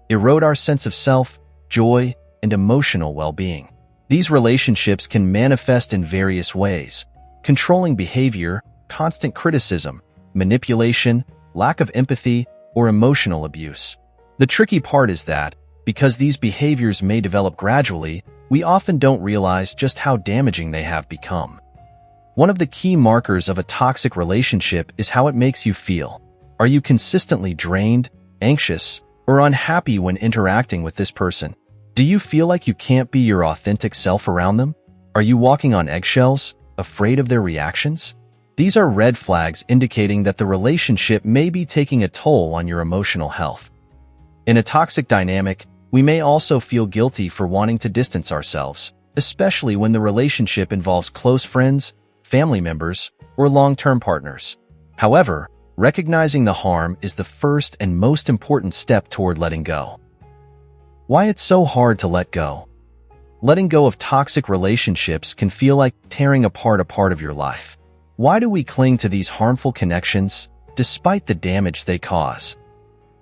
erode our sense of self, joy, and emotional well-being. These relationships can manifest in various ways: controlling behavior, constant criticism, manipulation, lack of empathy, or emotional abuse. The tricky part is that, because these behaviors may develop gradually, we often don't realize just how damaging they have become. One of the key markers of a toxic relationship is how it makes you feel. Are you consistently drained, anxious, or unhappy when interacting with this person? Do you feel like you can't be your authentic self around them? Are you walking on eggshells, afraid of their reactions? These are red flags indicating that the relationship may be taking a toll on your emotional health. In a toxic dynamic, we may also feel guilty for wanting to distance ourselves, especially when the relationship involves close friends, family members, or long-term partners. However, recognizing the harm is the first and most important step toward letting go. Why it's so hard to let go. Letting go of toxic relationships can feel like tearing apart a part of your life. Why do we cling to these harmful connections, despite the damage they cause?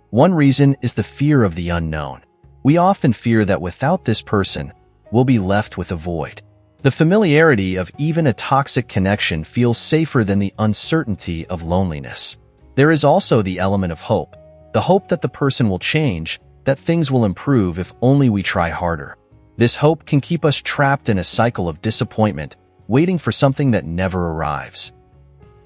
One reason is the fear of the unknown. We often fear that without this person, we'll be left with a void. The familiarity of even a toxic connection feels safer than the uncertainty of loneliness. There is also the element of hope, the hope that the person will change, that things will improve if only we try harder. This hope can keep us trapped in a cycle of disappointment, waiting for something that never arrives.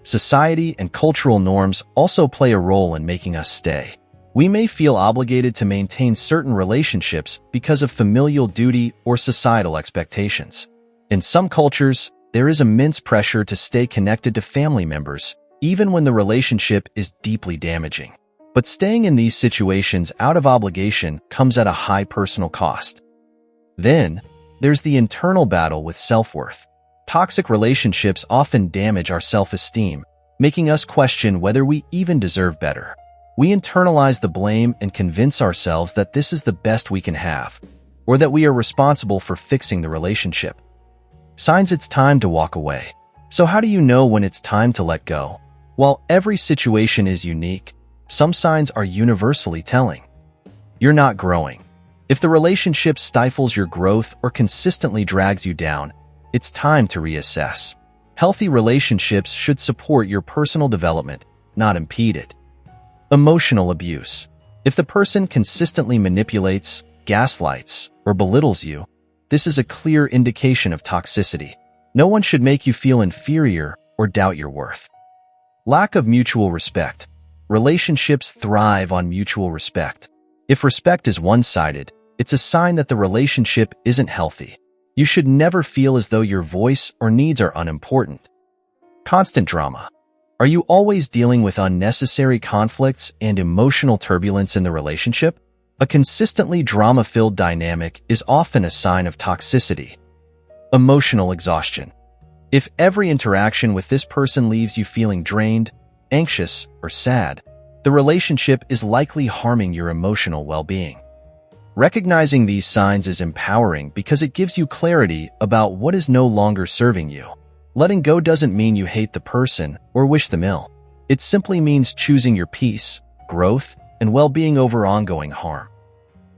Society and cultural norms also play a role in making us stay. We may feel obligated to maintain certain relationships because of familial duty or societal expectations. In some cultures, there is immense pressure to stay connected to family members, even when the relationship is deeply damaging. But staying in these situations out of obligation comes at a high personal cost. Then, there's the internal battle with self-worth. Toxic relationships often damage our self-esteem, making us question whether we even deserve better. We internalize the blame and convince ourselves that this is the best we can have, or that we are responsible for fixing the relationship. Signs it's time to walk away. So how do you know when it's time to let go? While every situation is unique, some signs are universally telling. You're not growing. If the relationship stifles your growth or consistently drags you down, it's time to reassess. Healthy relationships should support your personal development, not impede it. Emotional abuse. If the person consistently manipulates, gaslights or belittles you, this is a clear indication of toxicity. No one should make you feel inferior or doubt your worth. Lack of mutual respect. Relationships thrive on mutual respect. If respect is one-sided, it's a sign that the relationship isn't healthy. You should never feel as though your voice or needs are unimportant. Constant drama. Are you always dealing with unnecessary conflicts and emotional turbulence in the relationship? A consistently drama-filled dynamic is often a sign of toxicity. Emotional exhaustion. If every interaction with this person leaves you feeling drained, anxious, or sad, the relationship is likely harming your emotional well-being. Recognizing these signs is empowering because it gives you clarity about what is no longer serving you. Letting go doesn't mean you hate the person or wish them ill. It simply means choosing your peace, growth, and well-being over ongoing harm.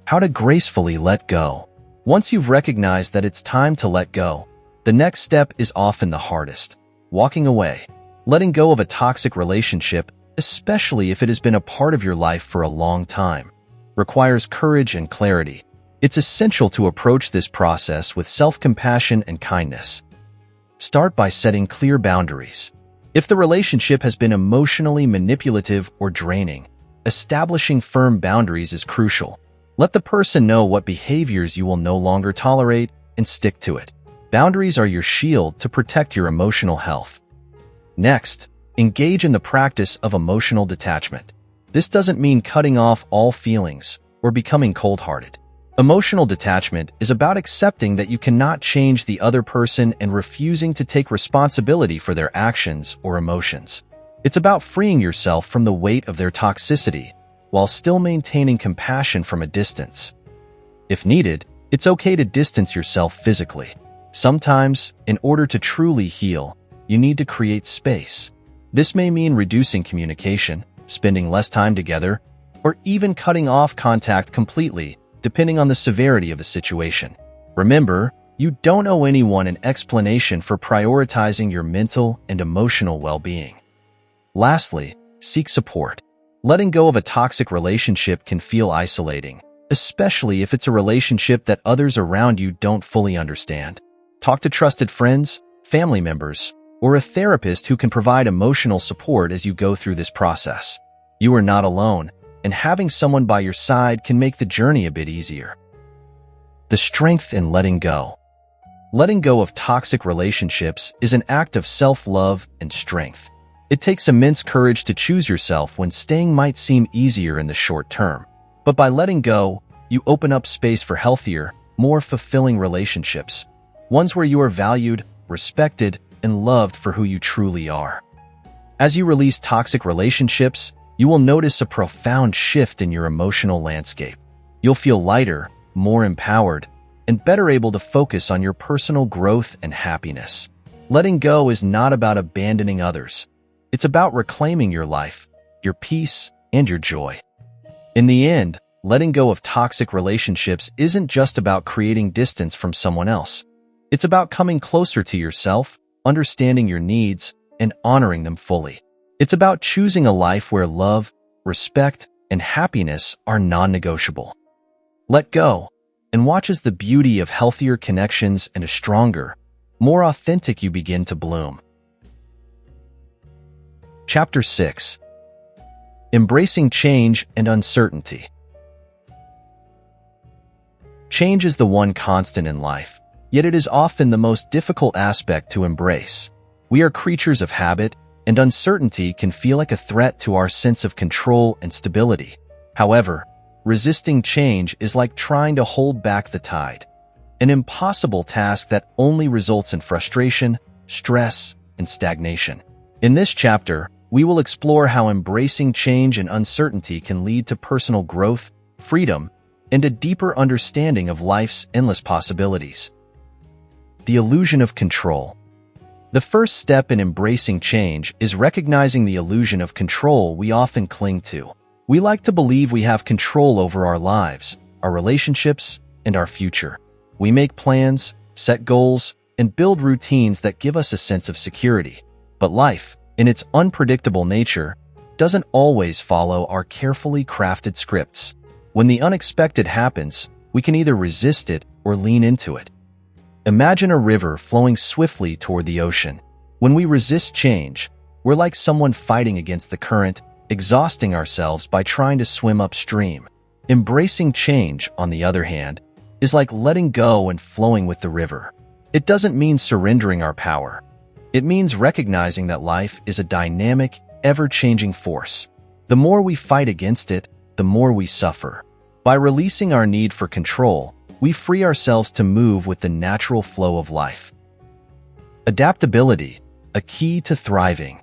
How to gracefully let go. Once you've recognized that it's time to let go, the next step is often the hardest. Walking away. Letting go of a toxic relationship, especially if it has been a part of your life for a long time, requires courage and clarity. It's essential to approach this process with self-compassion and kindness. Start by setting clear boundaries. If the relationship has been emotionally manipulative or draining, establishing firm boundaries is crucial. Let the person know what behaviors you will no longer tolerate and stick to it. Boundaries are your shield to protect your emotional health. Next, engage in the practice of emotional detachment. This doesn't mean cutting off all feelings or becoming cold-hearted. Emotional detachment is about accepting that you cannot change the other person and refusing to take responsibility for their actions or emotions. It's about freeing yourself from the weight of their toxicity while still maintaining compassion from a distance. If needed, it's okay to distance yourself physically. Sometimes, in order to truly heal, you need to create space. This may mean reducing communication, spending less time together, or even cutting off contact completely, depending on the severity of the situation. Remember, you don't owe anyone an explanation for prioritizing your mental and emotional well-being. Lastly, seek support. Letting go of a toxic relationship can feel isolating, especially if it's a relationship that others around you don't fully understand. Talk to trusted friends, family members, or a therapist who can provide emotional support as you go through this process. You are not alone, and having someone by your side can make the journey a bit easier. The strength in letting go. Letting go of toxic relationships is an act of self-love and strength. It takes immense courage to choose yourself when staying might seem easier in the short term. But by letting go, you open up space for healthier, more fulfilling relationships, ones where you are valued, respected, and loved for who you truly are. As you release toxic relationships, you will notice a profound shift in your emotional landscape. You'll feel lighter, more empowered, and better able to focus on your personal growth and happiness. Letting go is not about abandoning others. It's about reclaiming your life, your peace, and your joy. In the end, letting go of toxic relationships isn't just about creating distance from someone else. It's about coming closer to yourself, understanding your needs, and honoring them fully. It's about choosing a life where love, respect, and happiness are non-negotiable. Let go, and watch as the beauty of healthier connections and a stronger, more authentic you begin to bloom. Chapter 6. Embracing Change and Uncertainty. Change is the one constant in life, yet it is often the most difficult aspect to embrace. We are creatures of habit, and uncertainty can feel like a threat to our sense of control and stability. However, resisting change is like trying to hold back the tide, an impossible task that only results in frustration, stress, and stagnation. In this chapter, we will explore how embracing change and uncertainty can lead to personal growth, freedom, and a deeper understanding of life's endless possibilities. The illusion of control. The first step in embracing change is recognizing the illusion of control we often cling to. We like to believe we have control over our lives, our relationships, and our future. We make plans, set goals, and build routines that give us a sense of security. But life, in its unpredictable nature, doesn't always follow our carefully crafted scripts. When the unexpected happens, We can either resist it or lean into it. Imagine a river flowing swiftly toward the ocean. When we resist change, we're like someone fighting against the current, exhausting ourselves by trying to swim upstream. Embracing change, on the other hand, is like letting go and flowing with the river. It doesn't mean surrendering our power. It means recognizing that life is a dynamic, ever-changing force. The more we fight against it, the more we suffer. By releasing our need for control, we free ourselves to move with the natural flow of life. Adaptability, a key to thriving.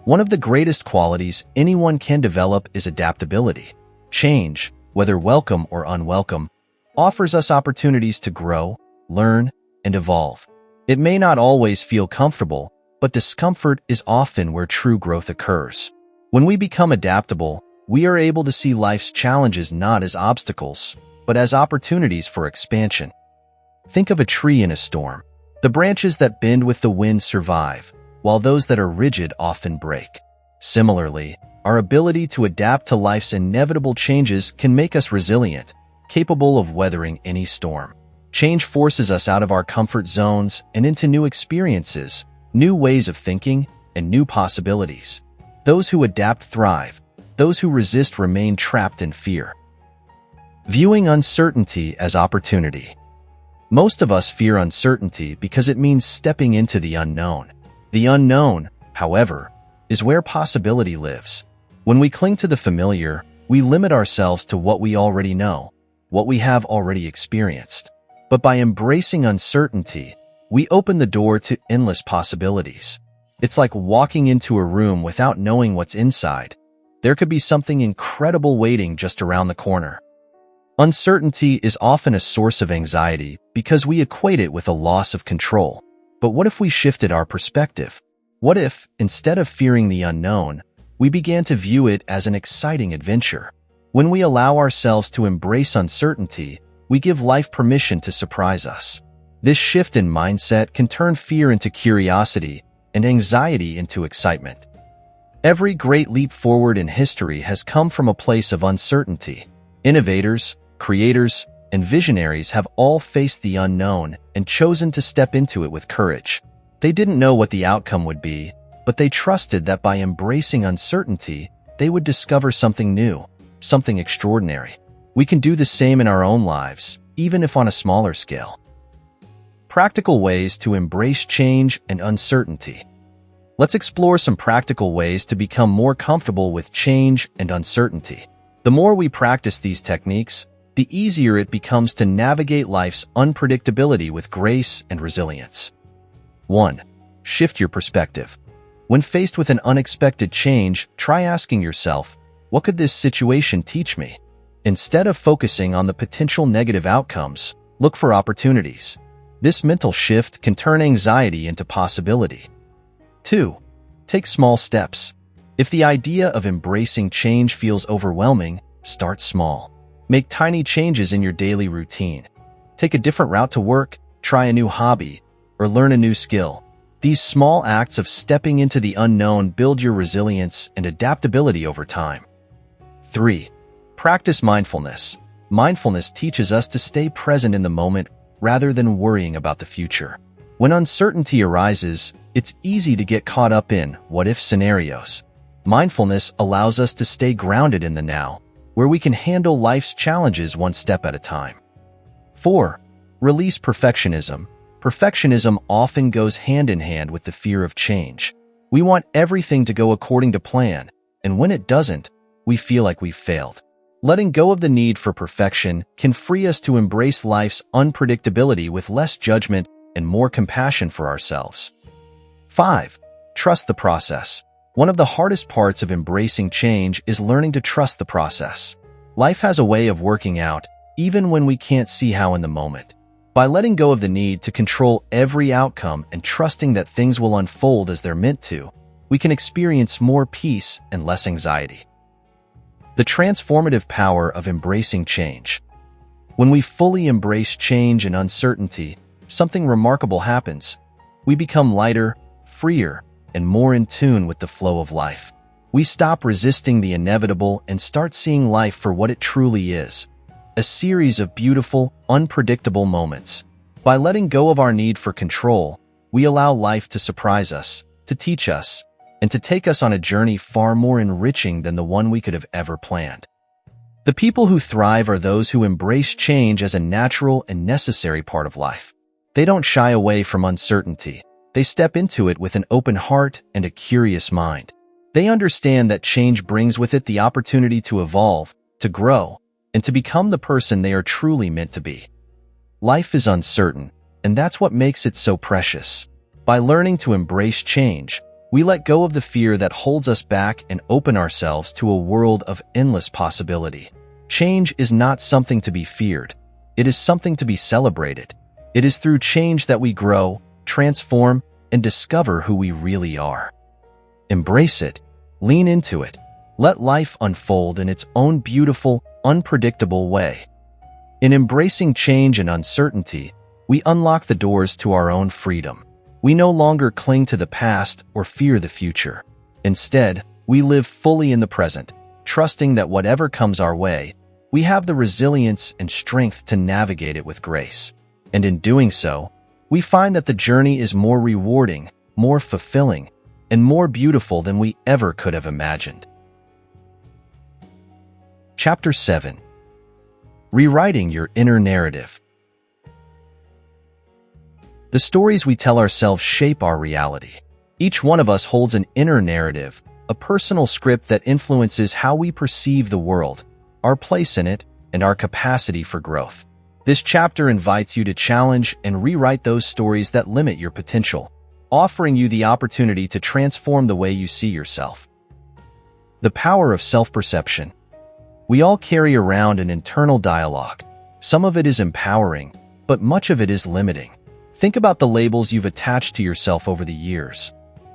One of the greatest qualities anyone can develop is adaptability. Change, whether welcome or unwelcome, offers us opportunities to grow, learn, and evolve. It may not always feel comfortable, but discomfort is often where true growth occurs. When we become adaptable, we are able to see life's challenges not as obstacles, but as opportunities for expansion. Think of a tree in a storm. The branches that bend with the wind survive, while those that are rigid often break. Similarly, our ability to adapt to life's inevitable changes can make us resilient, capable of weathering any storm. Change forces us out of our comfort zones and into new experiences, new ways of thinking, and new possibilities. Those who adapt thrive. Those who resist remain trapped in fear. Viewing uncertainty as opportunity. Most of us fear uncertainty because it means stepping into the unknown. The unknown, however, is where possibility lives. When we cling to the familiar, we limit ourselves to what we already know, what we have already experienced. But by embracing uncertainty, we open the door to endless possibilities. It's like walking into a room without knowing what's inside. There could be something incredible waiting just around the corner. Uncertainty is often a source of anxiety because we equate it with a loss of control. But what if we shifted our perspective? What if, instead of fearing the unknown, we began to view it as an exciting adventure? When we allow ourselves to embrace uncertainty, we give life permission to surprise us. This shift in mindset can turn fear into curiosity and anxiety into excitement. Every great leap forward in history has come from a place of uncertainty. Innovators, creators, and visionaries have all faced the unknown and chosen to step into it with courage. They didn't know what the outcome would be, but they trusted that by embracing uncertainty, they would discover something new, something extraordinary. We can do the same in our own lives, even if on a smaller scale. Practical ways to embrace change and uncertainty. Let's explore some practical ways to become more comfortable with change and uncertainty. The more we practice these techniques, the easier it becomes to navigate life's unpredictability with grace and resilience. 1. Shift your perspective. When faced with an unexpected change, try asking yourself, what could this situation teach me? Instead of focusing on the potential negative outcomes, look for opportunities. This mental shift can turn anxiety into possibility. 2. Take small steps. If the idea of embracing change feels overwhelming, start small. Make tiny changes in your daily routine. Take a different route to work, try a new hobby, or learn a new skill. These small acts of stepping into the unknown build your resilience and adaptability over time. 3. Practice mindfulness. Mindfulness teaches us to stay present in the moment rather than worrying about the future. When uncertainty arises, it's easy to get caught up in what-if scenarios. Mindfulness allows us to stay grounded in the now, where we can handle life's challenges one step at a time. 4. Release perfectionism. Perfectionism often goes hand in hand with the fear of change. We want everything to go according to plan, and when it doesn't, we feel like we've failed. Letting go of the need for perfection can free us to embrace life's unpredictability with less judgment and more compassion for ourselves. 5. Trust the process. One of the hardest parts of embracing change is learning to trust the process. Life has a way of working out, even when we can't see how in the moment. By letting go of the need to control every outcome and trusting that things will unfold as they're meant to, we can experience more peace and less anxiety. The transformative power of embracing change. When we fully embrace change and uncertainty, something remarkable happens. We become lighter, freer, and more in tune with the flow of life. We stop resisting the inevitable and start seeing life for what it truly is: a series of beautiful, unpredictable moments. By letting go of our need for control, we allow life to surprise us, to teach us, and to take us on a journey far more enriching than the one we could have ever planned. The people who thrive are those who embrace change as a natural and necessary part of life. They don't shy away from uncertainty. They step into it with an open heart and a curious mind. They understand that change brings with it the opportunity to evolve, to grow, and to become the person they are truly meant to be. Life is uncertain, and that's what makes it so precious. By learning to embrace change, we let go of the fear that holds us back and open ourselves to a world of endless possibility. Change is not something to be feared. It is something to be celebrated. It is through change that we grow, transform, and discover who we really are. Embrace it. Lean into it. Let life unfold in its own beautiful, unpredictable way. In embracing change and uncertainty, we unlock the doors to our own freedom. We no longer cling to the past or fear the future. Instead, we live fully in the present, trusting that whatever comes our way, we have the resilience and strength to navigate it with grace. And in doing so, we find that the journey is more rewarding, more fulfilling, and more beautiful than we ever could have imagined. Chapter 7. Rewriting Your Inner Narrative. The stories we tell ourselves shape our reality. Each one of us holds an inner narrative, a personal script that influences how we perceive the world, our place in it, and our capacity for growth. This chapter invites you to challenge and rewrite those stories that limit your potential, offering you the opportunity to transform the way you see yourself. The power of self-perception. We all carry around an internal dialogue. Some of it is empowering, but much of it is limiting. Think about the labels you've attached to yourself over the years.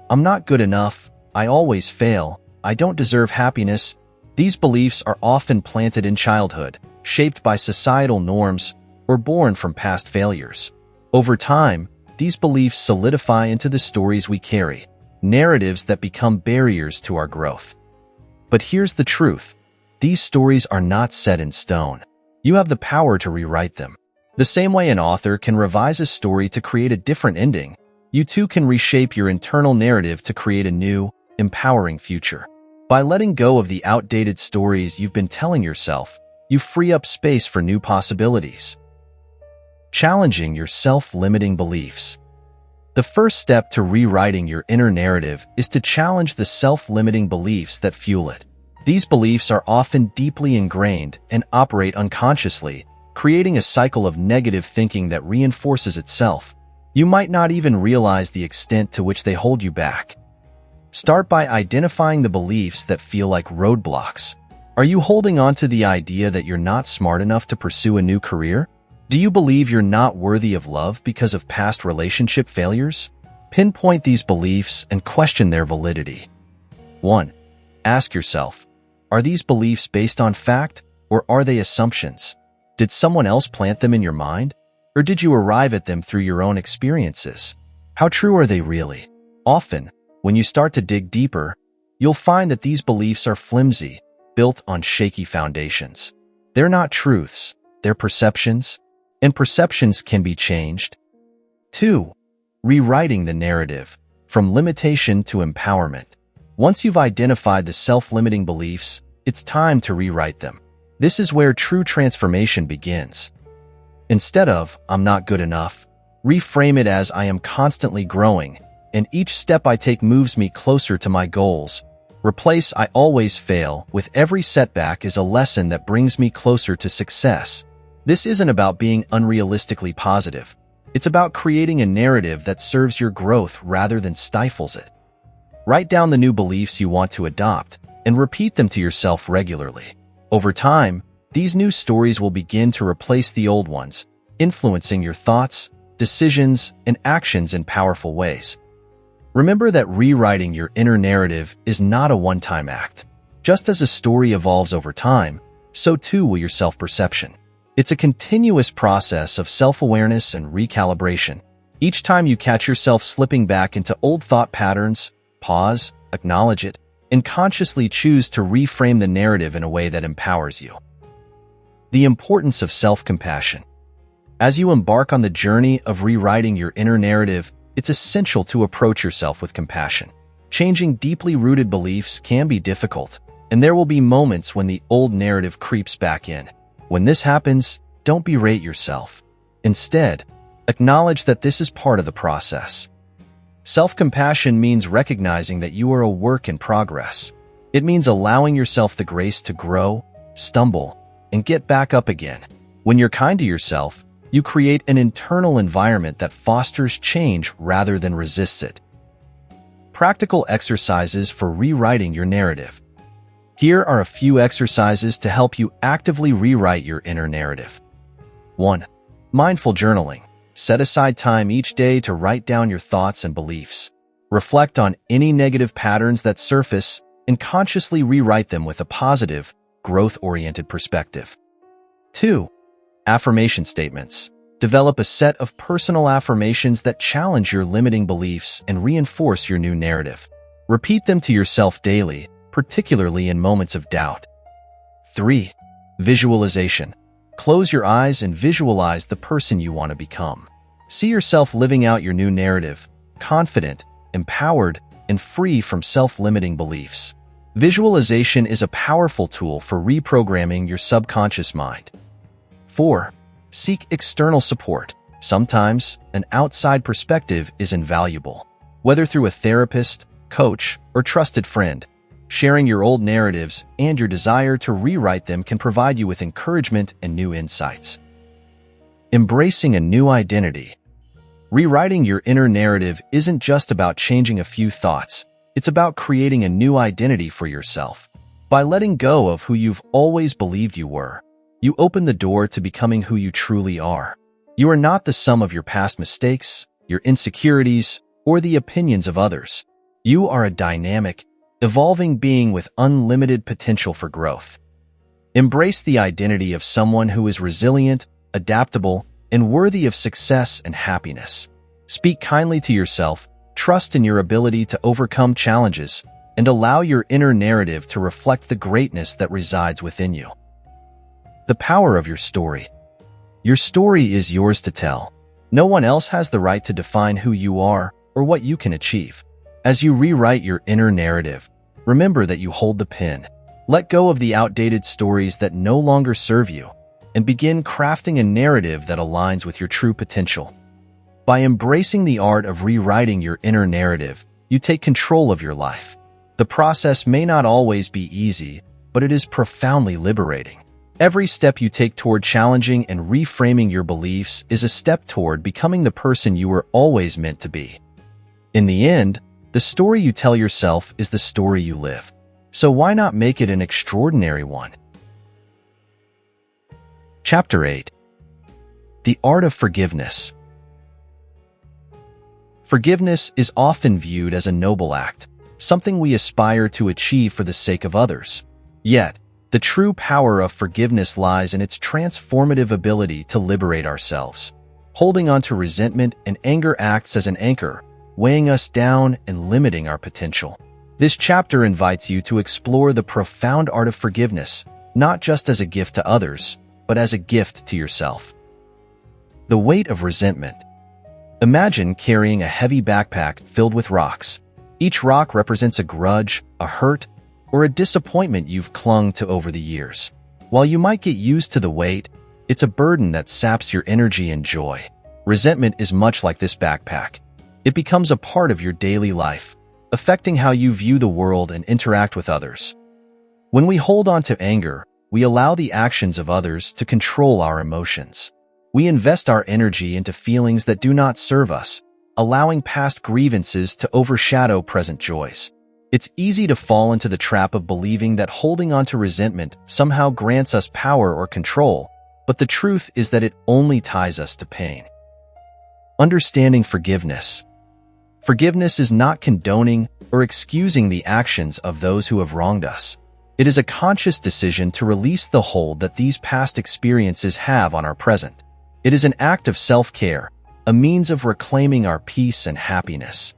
I'm not good enough. I always fail. I don't deserve happiness. These beliefs are often planted in childhood, shaped by societal norms, or born from past failures. Over time, these beliefs solidify into the stories we carry, narratives that become barriers to our growth. But here's the truth. These stories are not set in stone. You have the power to rewrite them. The same way an author can revise a story to create a different ending, you too can reshape your internal narrative to create a new, empowering future. By letting go of the outdated stories you've been telling yourself, you free up space for new possibilities. Challenging your self-limiting beliefs. The first step to rewriting your inner narrative is to challenge the self-limiting beliefs that fuel it. These beliefs are often deeply ingrained and operate unconsciously, creating a cycle of negative thinking that reinforces itself. You might not even realize the extent to which they hold you back. Start by identifying the beliefs that feel like roadblocks. Are you holding on to the idea that you're not smart enough to pursue a new career? Do you believe you're not worthy of love because of past relationship failures? Pinpoint these beliefs and question their validity. 1. Ask yourself, are these beliefs based on fact, or are they assumptions? Did someone else plant them in your mind? Or did you arrive at them through your own experiences? How true are they really? Often, when you start to dig deeper, you'll find that these beliefs are flimsy, built on shaky foundations. They're not truths, they're perceptions, and perceptions can be changed. 2. Rewriting the narrative, from limitation to empowerment. Once you've identified the self-limiting beliefs, it's time to rewrite them. This is where true transformation begins. Instead of, I'm not good enough, reframe it as I am constantly growing, and each step I take moves me closer to my goals. Replace I always fail with every setback is a lesson that brings me closer to success. This isn't about being unrealistically positive. It's about creating a narrative that serves your growth rather than stifles it. Write down the new beliefs you want to adopt and repeat them to yourself regularly. Over time, these new stories will begin to replace the old ones, influencing your thoughts, decisions, and actions in powerful ways. Remember that rewriting your inner narrative is not a one-time act. Just as a story evolves over time, so too will your self-perception. It's a continuous process of self-awareness and recalibration. Each time you catch yourself slipping back into old thought patterns, pause, acknowledge it, and consciously choose to reframe the narrative in a way that empowers you. The importance of self-compassion. As you embark on the journey of rewriting your inner narrative, it's essential to approach yourself with compassion. Changing deeply rooted beliefs can be difficult, and there will be moments when the old narrative creeps back in. When this happens, don't berate yourself. Instead, acknowledge that this is part of the process. Self-compassion means recognizing that you are a work in progress. It means allowing yourself the grace to grow, stumble, and get back up again. When you're kind to yourself, you create an internal environment that fosters change rather than resists it. Practical exercises for rewriting your narrative. Here are a few exercises to help you actively rewrite your inner narrative. 1. Mindful journaling. Set aside time each day to write down your thoughts and beliefs. Reflect on any negative patterns that surface and consciously rewrite them with a positive, growth-oriented perspective. 2. Affirmation statements. Develop a set of personal affirmations that challenge your limiting beliefs and reinforce your new narrative. Repeat them to yourself daily, particularly in moments of doubt. 3. Visualization. Close your eyes and visualize the person you want to become. See yourself living out your new narrative, confident, empowered, and free from self-limiting beliefs. Visualization is a powerful tool for reprogramming your subconscious mind. 4. Seek external support. Sometimes, an outside perspective is invaluable. Whether through a therapist, coach, or trusted friend, sharing your old narratives and your desire to rewrite them can provide you with encouragement and new insights. Embracing a new identity. Rewriting your inner narrative isn't just about changing a few thoughts. It's about creating a new identity for yourself. By letting go of who you've always believed you were, you open the door to becoming who you truly are. You are not the sum of your past mistakes, your insecurities, or the opinions of others. You are a dynamic, evolving being with unlimited potential for growth. Embrace the identity of someone who is resilient, adaptable, and worthy of success and happiness. Speak kindly to yourself, trust in your ability to overcome challenges, and allow your inner narrative to reflect the greatness that resides within you. The power of your story. Your story is yours to tell. No one else has the right to define who you are or what you can achieve. As you rewrite your inner narrative, remember that you hold the pen. Let go of the outdated stories that no longer serve you, and begin crafting a narrative that aligns with your true potential. By embracing the art of rewriting your inner narrative, you take control of your life. The process may not always be easy, but it is profoundly liberating. Every step you take toward challenging and reframing your beliefs is a step toward becoming the person you were always meant to be. In the end, the story you tell yourself is the story you live. So why not make it an extraordinary one? Chapter 8. The Art of Forgiveness. Forgiveness is often viewed as a noble act, something we aspire to achieve for the sake of others. Yet, the true power of forgiveness lies in its transformative ability to liberate ourselves. Holding on to resentment and anger acts as an anchor, weighing us down and limiting our potential. This chapter invites you to explore the profound art of forgiveness, not just as a gift to others, but as a gift to yourself. The weight of resentment. Imagine carrying a heavy backpack filled with rocks. Each rock represents a grudge, a hurt, or a disappointment you've clung to over the years. While you might get used to the weight, it's a burden that saps your energy and joy. Resentment is much like this backpack. It becomes a part of your daily life, affecting how you view the world and interact with others. When we hold on to anger, we allow the actions of others to control our emotions. We invest our energy into feelings that do not serve us, allowing past grievances to overshadow present joys. It's easy to fall into the trap of believing that holding on to resentment somehow grants us power or control, but the truth is that it only ties us to pain. Understanding forgiveness. Forgiveness is not condoning or excusing the actions of those who have wronged us. It is a conscious decision to release the hold that these past experiences have on our present. It is an act of self-care, a means of reclaiming our peace and happiness.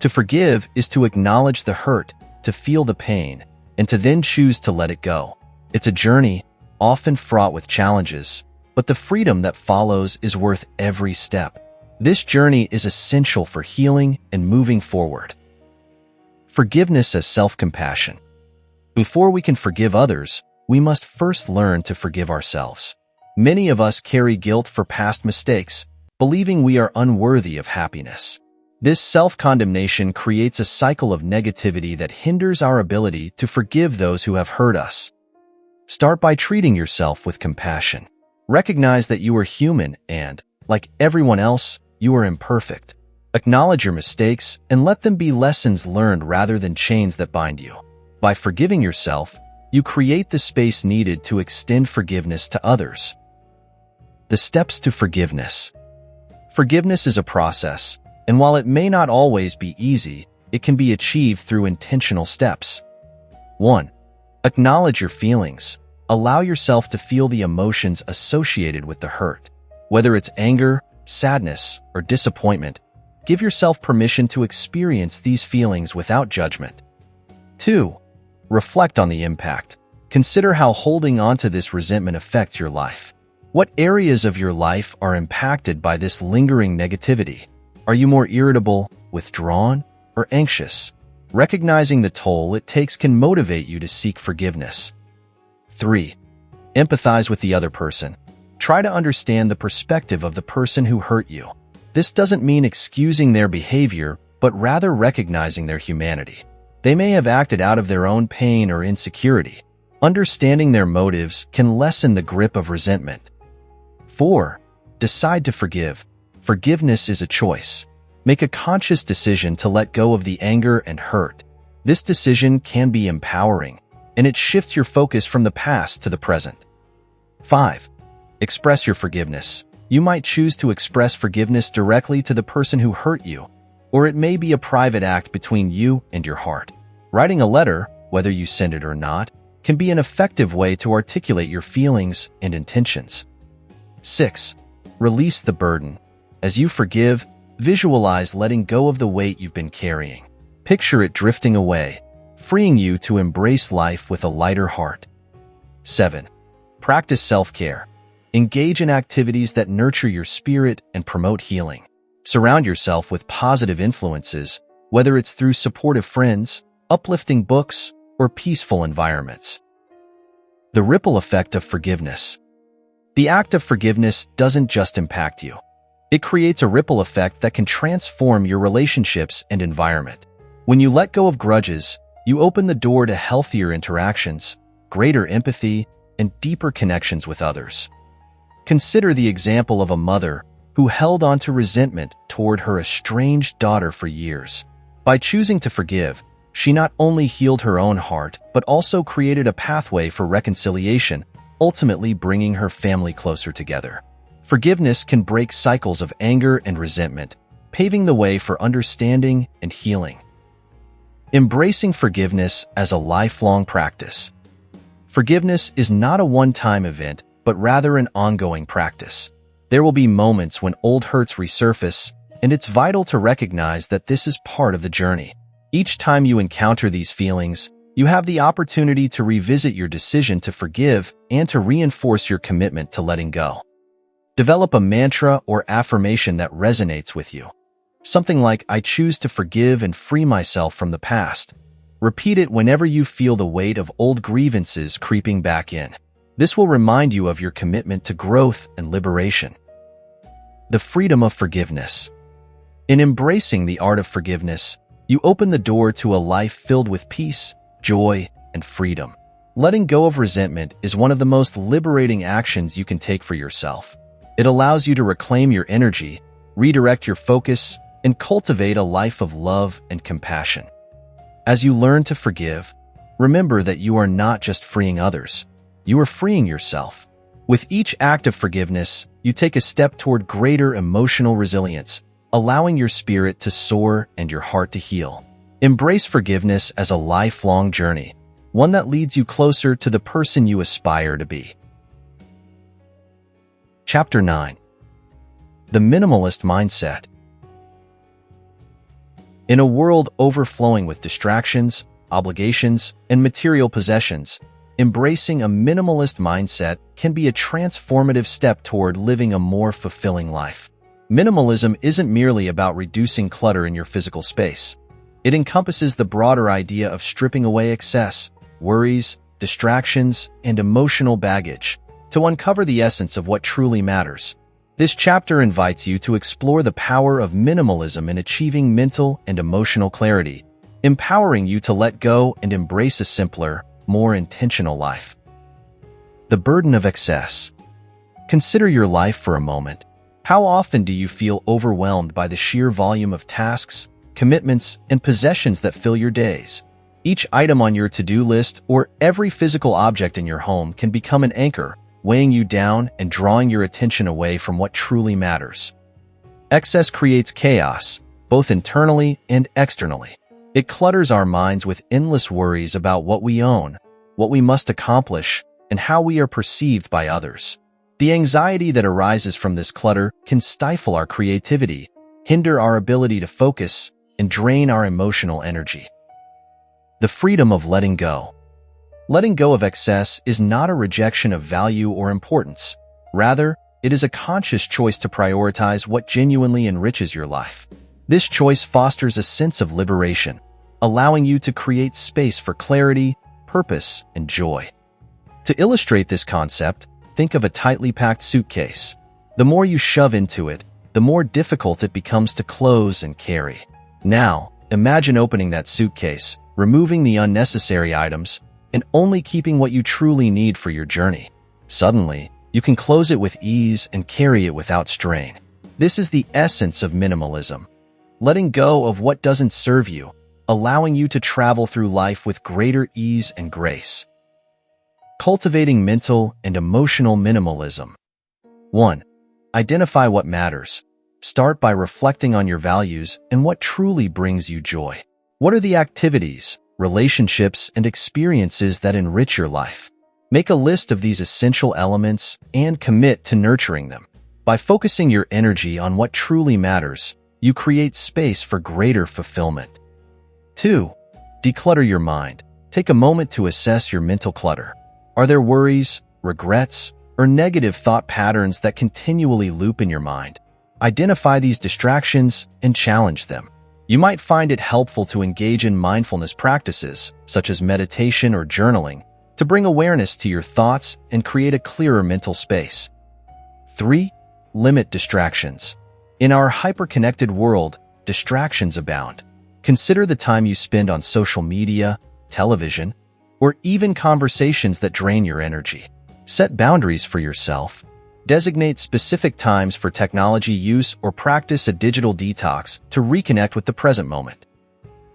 To forgive is to acknowledge the hurt, to feel the pain, and to then choose to let it go. It's a journey, often fraught with challenges, but the freedom that follows is worth every step. This journey is essential for healing and moving forward. Forgiveness as self-compassion. Before we can forgive others, we must first learn to forgive ourselves. Many of us carry guilt for past mistakes, believing we are unworthy of happiness. This self-condemnation creates a cycle of negativity that hinders our ability to forgive those who have hurt us. Start by treating yourself with compassion. Recognize that you are human and, like everyone else, you are imperfect. Acknowledge your mistakes and let them be lessons learned rather than chains that bind you. By forgiving yourself, you create the space needed to extend forgiveness to others. The steps to forgiveness. Forgiveness is a process, and while it may not always be easy, it can be achieved through intentional steps. 1. Acknowledge your feelings. Allow yourself to feel the emotions associated with the hurt. Whether it's anger, sadness, or disappointment, give yourself permission to experience these feelings without judgment. 2. Reflect on the impact. Consider how holding on to this resentment affects your life. What areas of your life are impacted by this lingering negativity? Are you more irritable, withdrawn, or anxious? Recognizing the toll it takes can motivate you to seek forgiveness. 3. Empathize with the other person. Try to understand the perspective of the person who hurt you. This doesn't mean excusing their behavior, but rather recognizing their humanity. They may have acted out of their own pain or insecurity. Understanding their motives can lessen the grip of resentment. 4. Decide to forgive. Forgiveness is a choice. Make a conscious decision to let go of the anger and hurt. This decision can be empowering, and it shifts your focus from the past to the present. 5. Express your forgiveness. You might choose to express forgiveness directly to the person who hurt you, or it may be a private act between you and your heart. Writing a letter, whether you send it or not, can be an effective way to articulate your feelings and intentions. 6. Release the burden. As you forgive, visualize letting go of the weight you've been carrying. Picture it drifting away, freeing you to embrace life with a lighter heart. 7. Practice self-care. Engage in activities that nurture your spirit and promote healing. Surround yourself with positive influences, whether it's through supportive friends, uplifting books, or peaceful environments. The ripple effect of forgiveness. The act of forgiveness doesn't just impact you. It creates a ripple effect that can transform your relationships and environment. When you let go of grudges, you open the door to healthier interactions, greater empathy, and deeper connections with others. Consider the example of a mother who held on to resentment toward her estranged daughter for years. By choosing to forgive, she not only healed her own heart, but also created a pathway for reconciliation, ultimately bringing her family closer together. Forgiveness can break cycles of anger and resentment, paving the way for understanding and healing. Embracing forgiveness as a lifelong practice. Forgiveness is not a one-time event, but rather an ongoing practice. There will be moments when old hurts resurface, and it's vital to recognize that this is part of the journey. Each time you encounter these feelings, you have the opportunity to revisit your decision to forgive and to reinforce your commitment to letting go. Develop a mantra or affirmation that resonates with you. Something like, "I choose to forgive and free myself from the past." Repeat it whenever you feel the weight of old grievances creeping back in. This will remind you of your commitment to growth and liberation. The freedom of forgiveness. In embracing the art of forgiveness, you open the door to a life filled with peace, joy, and freedom. Letting go of resentment is one of the most liberating actions you can take for yourself. It allows you to reclaim your energy, redirect your focus, and cultivate a life of love and compassion. As you learn to forgive, remember that you are not just freeing others, you are freeing yourself. With each act of forgiveness, you take a step toward greater emotional resilience, allowing your spirit to soar and your heart to heal. Embrace forgiveness as a lifelong journey, one that leads you closer to the person you aspire to be. Chapter 9. The Minimalist Mindset. In a world overflowing with distractions, obligations, and material possessions, embracing a minimalist mindset can be a transformative step toward living a more fulfilling life. Minimalism isn't merely about reducing clutter in your physical space. It encompasses the broader idea of stripping away excess, worries, distractions, and emotional baggage to uncover the essence of what truly matters. This chapter invites you to explore the power of minimalism in achieving mental and emotional clarity, empowering you to let go and embrace a simpler, more intentional life. The burden of excess. Consider your life for a moment. How often do you feel overwhelmed by the sheer volume of tasks, commitments, and possessions that fill your days? Each item on your to-do list or every physical object in your home can become an anchor, weighing you down and drawing your attention away from what truly matters. Excess creates chaos, both internally and externally. It clutters our minds with endless worries about what we own, what we must accomplish, and how we are perceived by others. The anxiety that arises from this clutter can stifle our creativity, hinder our ability to focus, and drain our emotional energy. The freedom of letting go. Letting go of excess is not a rejection of value or importance. Rather, it is a conscious choice to prioritize what genuinely enriches your life. This choice fosters a sense of liberation, allowing you to create space for clarity, purpose, and joy. To illustrate this concept, think of a tightly packed suitcase. The more you shove into it, the more difficult it becomes to close and carry. Now, imagine opening that suitcase, removing the unnecessary items, and only keeping what you truly need for your journey. Suddenly, you can close it with ease and carry it without strain. This is the essence of minimalism. Letting go of what doesn't serve you, allowing you to travel through life with greater ease and grace. Cultivating mental and emotional minimalism. 1. Identify what matters. Start by reflecting on your values and what truly brings you joy. What are the activities, relationships, and experiences that enrich your life? Make a list of these essential elements and commit to nurturing them. By focusing your energy on what truly matters, you create space for greater fulfillment. 2. Declutter your mind. Take a moment to assess your mental clutter. Are there worries, regrets, or negative thought patterns that continually loop in your mind? Identify these distractions and challenge them. You might find it helpful to engage in mindfulness practices, such as meditation or journaling, to bring awareness to your thoughts and create a clearer mental space. 3. Limit distractions. In our hyper-connected world, distractions abound. Consider the time you spend on social media, television, or even conversations that drain your energy. Set boundaries for yourself. Designate specific times for technology use or practice a digital detox to reconnect with the present moment.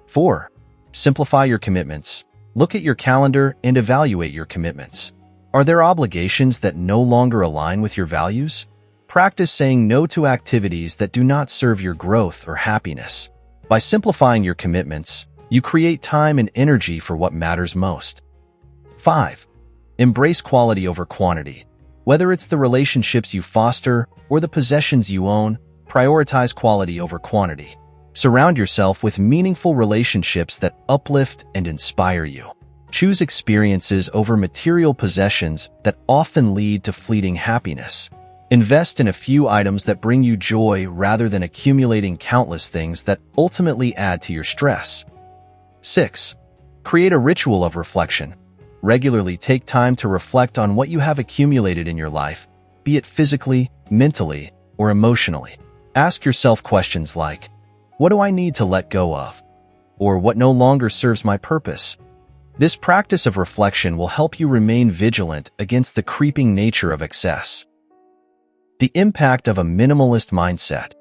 4. Simplify your commitments. Look at your calendar and evaluate your commitments. Are there obligations that no longer align with your values? Practice saying no to activities that do not serve your growth or happiness. By simplifying your commitments, you create time and energy for what matters most. 5. Embrace quality over quantity. Whether it's the relationships you foster or the possessions you own, prioritize quality over quantity. Surround yourself with meaningful relationships that uplift and inspire you. Choose experiences over material possessions that often lead to fleeting happiness. Invest in a few items that bring you joy rather than accumulating countless things that ultimately add to your stress. 6. Create a ritual of reflection. Regularly take time to reflect on what you have accumulated in your life, be it physically, mentally, or emotionally. Ask yourself questions like, what do I need to let go of? Or what no longer serves my purpose? This practice of reflection will help you remain vigilant against the creeping nature of excess. The impact of a minimalist mindset.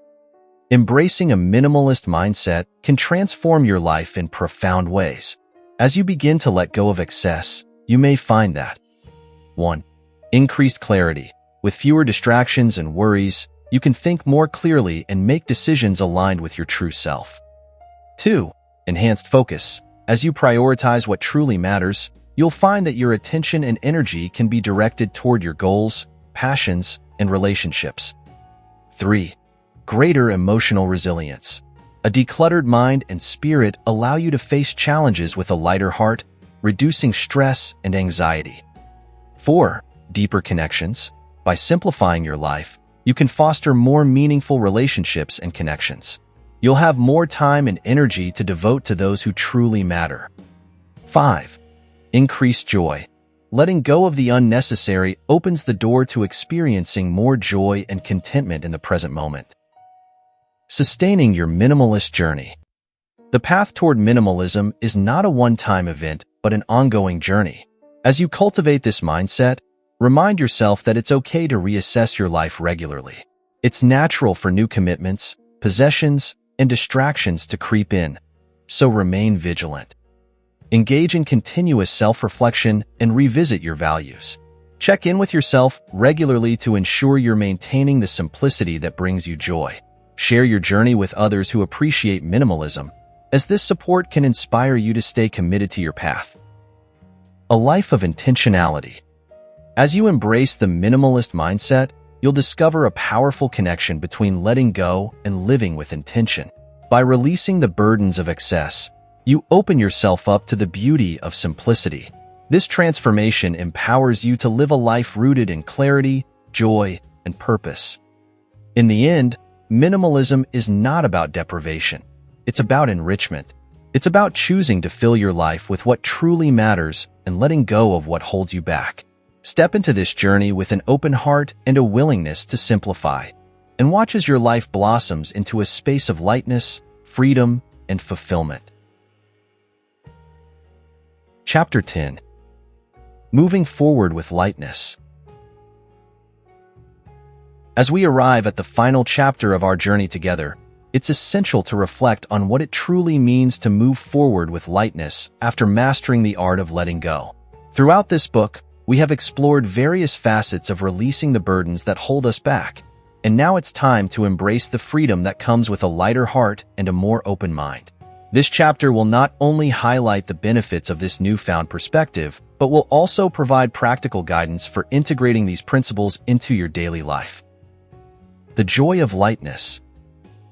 Embracing a minimalist mindset can transform your life in profound ways. As you begin to let go of excess, you may find that 1. Increased clarity. With fewer distractions and worries, you can think more clearly and make decisions aligned with your true self. 2. Enhanced focus. As you prioritize what truly matters, you'll find that your attention and energy can be directed toward your goals, passions, and relationships. 3. Greater emotional resilience. A decluttered mind and spirit allow you to face challenges with a lighter heart, reducing stress and anxiety. 4. Deeper connections. By simplifying your life, you can foster more meaningful relationships and connections. You'll have more time and energy to devote to those who truly matter. 5. Increased joy. Letting go of the unnecessary opens the door to experiencing more joy and contentment in the present moment. Sustaining your minimalist journey. The path toward minimalism is not a one-time event, but an ongoing journey. As you cultivate this mindset, remind yourself that it's okay to reassess your life regularly. It's natural for new commitments, possessions, and distractions to creep in, so remain vigilant. Engage in continuous self-reflection and revisit your values. Check in with yourself regularly to ensure you're maintaining the simplicity that brings you joy. Share your journey with others who appreciate minimalism, as this support can inspire you to stay committed to your path. A life of intentionality. As you embrace the minimalist mindset, you'll discover a powerful connection between letting go and living with intention. By releasing the burdens of excess, you open yourself up to the beauty of simplicity. This transformation empowers you to live a life rooted in clarity, joy, and purpose. In the end, minimalism is not about deprivation. It's about enrichment. It's about choosing to fill your life with what truly matters and letting go of what holds you back. Step into this journey with an open heart and a willingness to simplify, and watch as your life blossoms into a space of lightness, freedom, and fulfillment. Chapter 10. Moving Forward with Lightness. As we arrive at the final chapter of our journey together, it's essential to reflect on what it truly means to move forward with lightness after mastering the art of letting go. Throughout this book, we have explored various facets of releasing the burdens that hold us back, and now it's time to embrace the freedom that comes with a lighter heart and a more open mind. This chapter will not only highlight the benefits of this newfound perspective, but will also provide practical guidance for integrating these principles into your daily life. The joy of lightness.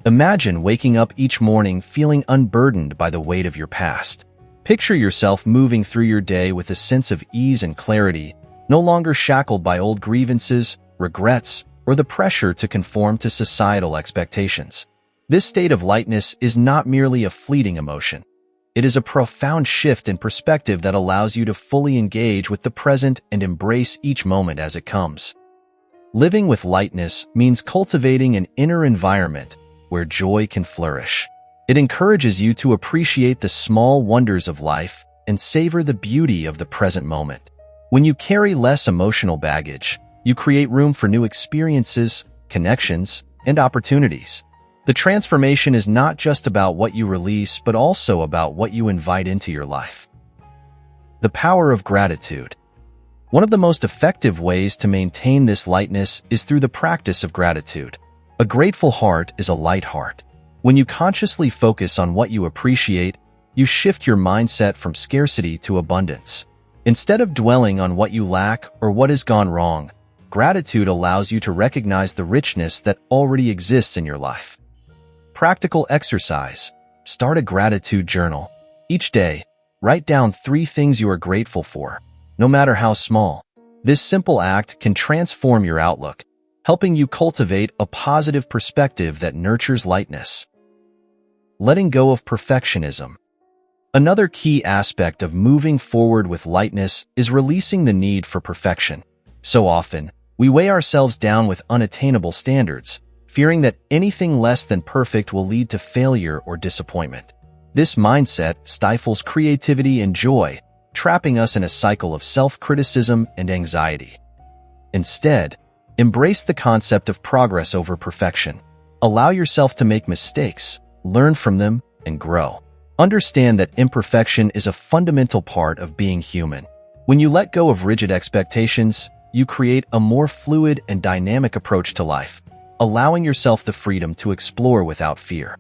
Imagine waking up each morning feeling unburdened by the weight of your past. Picture yourself moving through your day with a sense of ease and clarity, no longer shackled by old grievances, regrets, or the pressure to conform to societal expectations. This state of lightness is not merely a fleeting emotion. It is a profound shift in perspective that allows you to fully engage with the present and embrace each moment as it comes. Living with lightness means cultivating an inner environment where joy can flourish. It encourages you to appreciate the small wonders of life and savor the beauty of the present moment. When you carry less emotional baggage, you create room for new experiences, connections, and opportunities. The transformation is not just about what you release, but also about what you invite into your life. The power of gratitude. One of the most effective ways to maintain this lightness is through the practice of gratitude. A grateful heart is a light heart. When you consciously focus on what you appreciate, you shift your mindset from scarcity to abundance. Instead of dwelling on what you lack or what has gone wrong, gratitude allows you to recognize the richness that already exists in your life. Practical exercise. Start a gratitude journal. Each day, write down 3 things you are grateful for, no matter how small. This simple act can transform your outlook, helping you cultivate a positive perspective that nurtures lightness. Letting go of perfectionism. Another key aspect of moving forward with lightness is releasing the need for perfection. So often, we weigh ourselves down with unattainable standards, fearing that anything less than perfect will lead to failure or disappointment. This mindset stifles creativity and joy, trapping us in a cycle of self-criticism and anxiety. Instead, embrace the concept of progress over perfection. Allow yourself to make mistakes, learn from them, and grow. Understand that imperfection is a fundamental part of being human. When you let go of rigid expectations, you create a more fluid and dynamic approach to life, allowing yourself the freedom to explore without fear.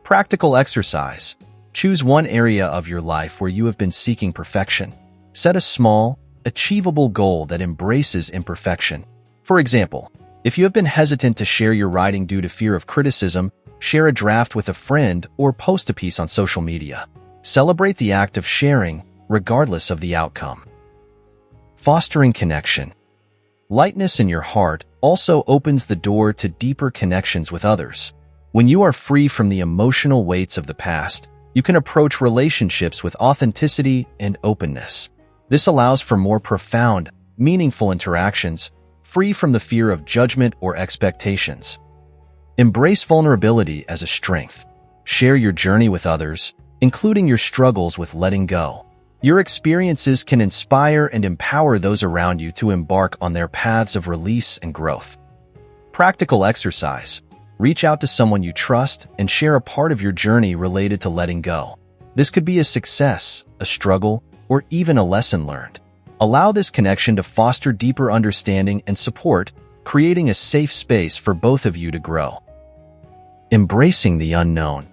Practical exercise. Choose one area of your life where you have been seeking perfection. Set a small, achievable goal that embraces imperfection. For example, if you have been hesitant to share your writing due to fear of criticism, share a draft with a friend or post a piece on social media. Celebrate the act of sharing, regardless of the outcome. Fostering connection. Lightness in your heart also opens the door to deeper connections with others. When you are free from the emotional weights of the past, you can approach relationships with authenticity and openness. This allows for more profound, meaningful interactions, free from the fear of judgment or expectations. Embrace vulnerability as a strength. Share your journey with others, including your struggles with letting go. Your experiences can inspire and empower those around you to embark on their paths of release and growth. Practical exercise. Reach out to someone you trust and share a part of your journey related to letting go. This could be a success, a struggle, or even a lesson learned. Allow this connection to foster deeper understanding and support, creating a safe space for both of you to grow. Embracing the unknown.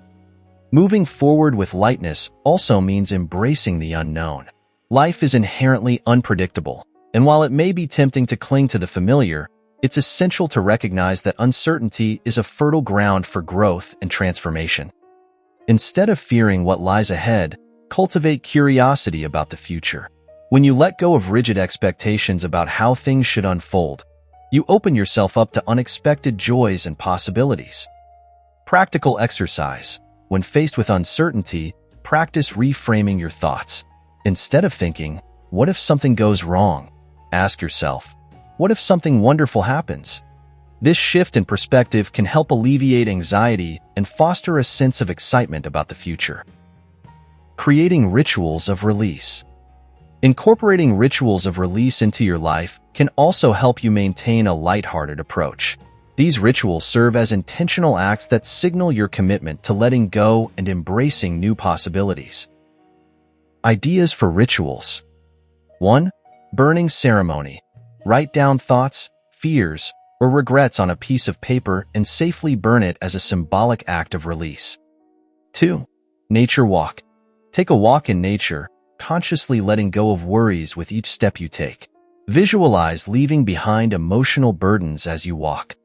Moving forward with lightness also means embracing the unknown. Life is inherently unpredictable, and while it may be tempting to cling to the familiar, it's essential to recognize that uncertainty is a fertile ground for growth and transformation. Instead of fearing what lies ahead, cultivate curiosity about the future. When you let go of rigid expectations about how things should unfold, you open yourself up to unexpected joys and possibilities. Practical exercise. When faced with uncertainty, practice reframing your thoughts. Instead of thinking, "What if something goes wrong?" ask yourself, "What if something wonderful happens?" This shift in perspective can help alleviate anxiety and foster a sense of excitement about the future. Creating rituals of release. Incorporating rituals of release into your life can also help you maintain a lighthearted approach. These rituals serve as intentional acts that signal your commitment to letting go and embracing new possibilities. Ideas for rituals. 1. Burning ceremony. Write down thoughts, fears, or regrets on a piece of paper and safely burn it as a symbolic act of release. 2. Nature walk. Take a walk in nature, consciously letting go of worries with each step you take. Visualize leaving behind emotional burdens as you walk.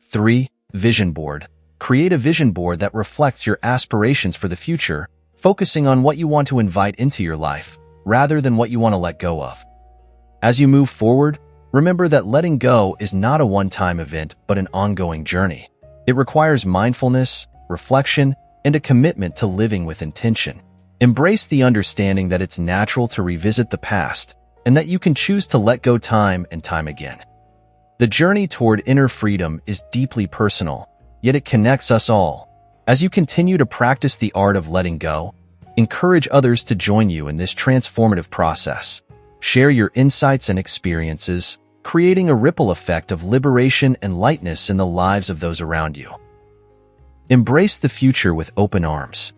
3. Vision board. Create a vision board that reflects your aspirations for the future, focusing on what you want to invite into your life, rather than what you want to let go of. As you move forward, remember that letting go is not a one-time event, but an ongoing journey. It requires mindfulness, reflection, and a commitment to living with intention. Embrace the understanding that it's natural to revisit the past, and that you can choose to let go time and time again. The journey toward inner freedom is deeply personal, yet it connects us all. As you continue to practice the art of letting go, encourage others to join you in this transformative process. Share your insights and experiences, creating a ripple effect of liberation and lightness in the lives of those around you. Embrace the future with open arms.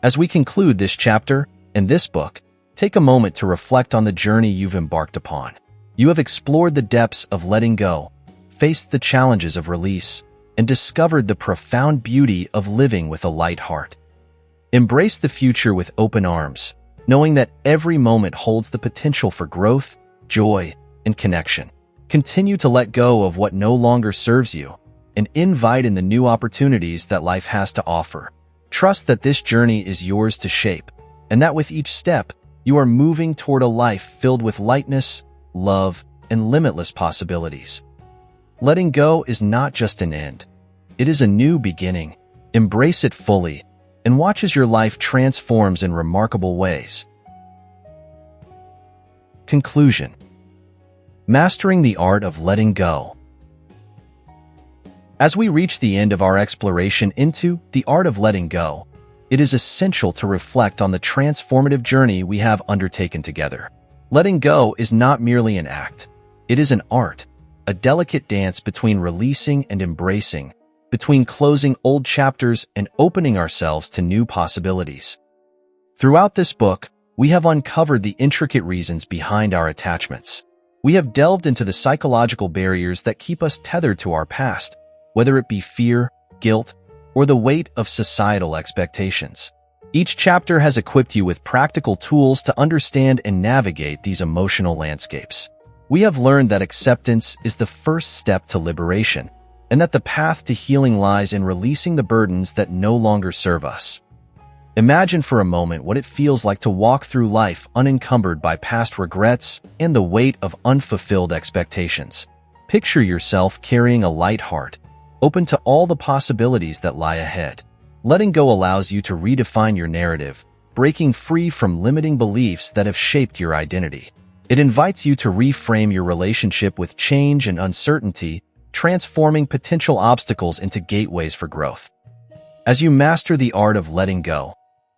As we conclude this chapter and this book, take a moment to reflect on the journey you've embarked upon. You have explored the depths of letting go, faced the challenges of release, and discovered the profound beauty of living with a light heart. Embrace the future with open arms, knowing that every moment holds the potential for growth, joy, and connection. Continue to let go of what no longer serves you, and invite in the new opportunities that life has to offer. Trust that this journey is yours to shape, and that with each step, you are moving toward a life filled with lightness, love, and limitless possibilities. Letting go is not just an end. It is a new beginning. Embrace it fully, and watch as your life transforms in remarkable ways. Conclusion. Mastering the art of letting go. As we reach the end of our exploration into the art of letting go, it is essential to reflect on the transformative journey we have undertaken together. Letting go is not merely an act. It is an art, a delicate dance between releasing and embracing, between closing old chapters and opening ourselves to new possibilities. Throughout this book, we have uncovered the intricate reasons behind our attachments. We have delved into the psychological barriers that keep us tethered to our past, whether it be fear, guilt, or the weight of societal expectations. Each chapter has equipped you with practical tools to understand and navigate these emotional landscapes. We have learned that acceptance is the first step to liberation, and that the path to healing lies in releasing the burdens that no longer serve us. Imagine for a moment what it feels like to walk through life unencumbered by past regrets and the weight of unfulfilled expectations. Picture yourself carrying a light heart, open to all the possibilities that lie ahead. Letting go allows you to redefine your narrative, breaking free from limiting beliefs that have shaped your identity. It invites you to reframe your relationship with change and uncertainty, transforming potential obstacles into gateways for growth. As you master the art of letting go,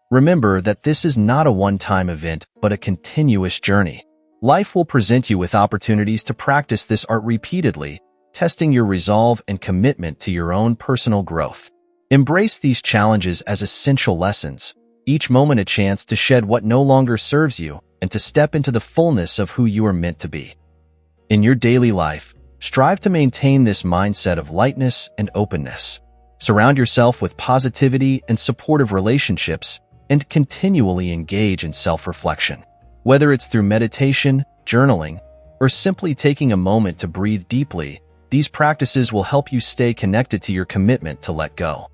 remember that this is not a one-time event, but a continuous journey. Life will present you with opportunities to practice this art repeatedly, testing your resolve and commitment to your own personal growth. Embrace these challenges as essential lessons, each moment a chance to shed what no longer serves you and to step into the fullness of who you are meant to be. In your daily life, strive to maintain this mindset of lightness and openness. Surround yourself with positivity and supportive relationships, and continually engage in self-reflection. Whether it's through meditation, journaling, or simply taking a moment to breathe deeply, these practices will help you stay connected to your commitment to let go.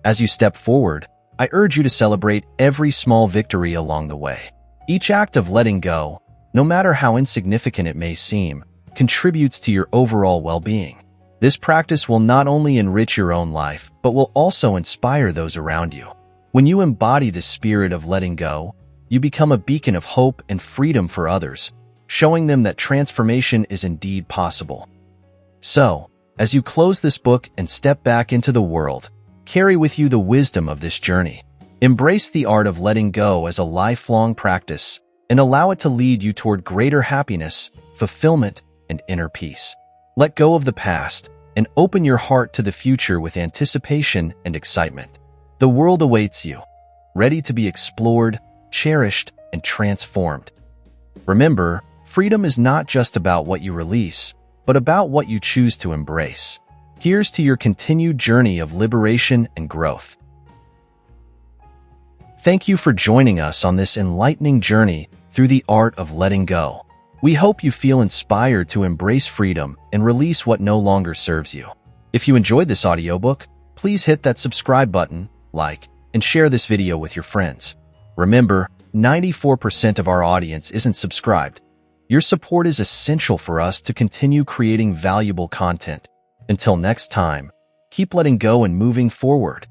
As you step forward, I urge you to celebrate every small victory along the way. Each act of letting go, no matter how insignificant it may seem, contributes to your overall well-being. This practice will not only enrich your own life, but will also inspire those around you. When you embody the spirit of letting go, you become a beacon of hope and freedom for others, showing them that transformation is indeed possible. So, as you close this book and step back into the world, carry with you the wisdom of this journey. Embrace the art of letting go as a lifelong practice and allow it to lead you toward greater happiness, fulfillment, and inner peace. Let go of the past and open your heart to the future with anticipation and excitement. The world awaits you, ready to be explored, cherished, and transformed. Remember, freedom is not just about what you release, but about what you choose to embrace. Here's to your continued journey of liberation and growth. Thank you for joining us on this enlightening journey through the art of letting go. We hope you feel inspired to embrace freedom and release what no longer serves you. If you enjoyed this audiobook, please hit that subscribe button, like, and share this video with your friends. Remember, 94% of our audience isn't subscribed. Your support is essential for us to continue creating valuable content. Until next time, keep letting go and moving forward.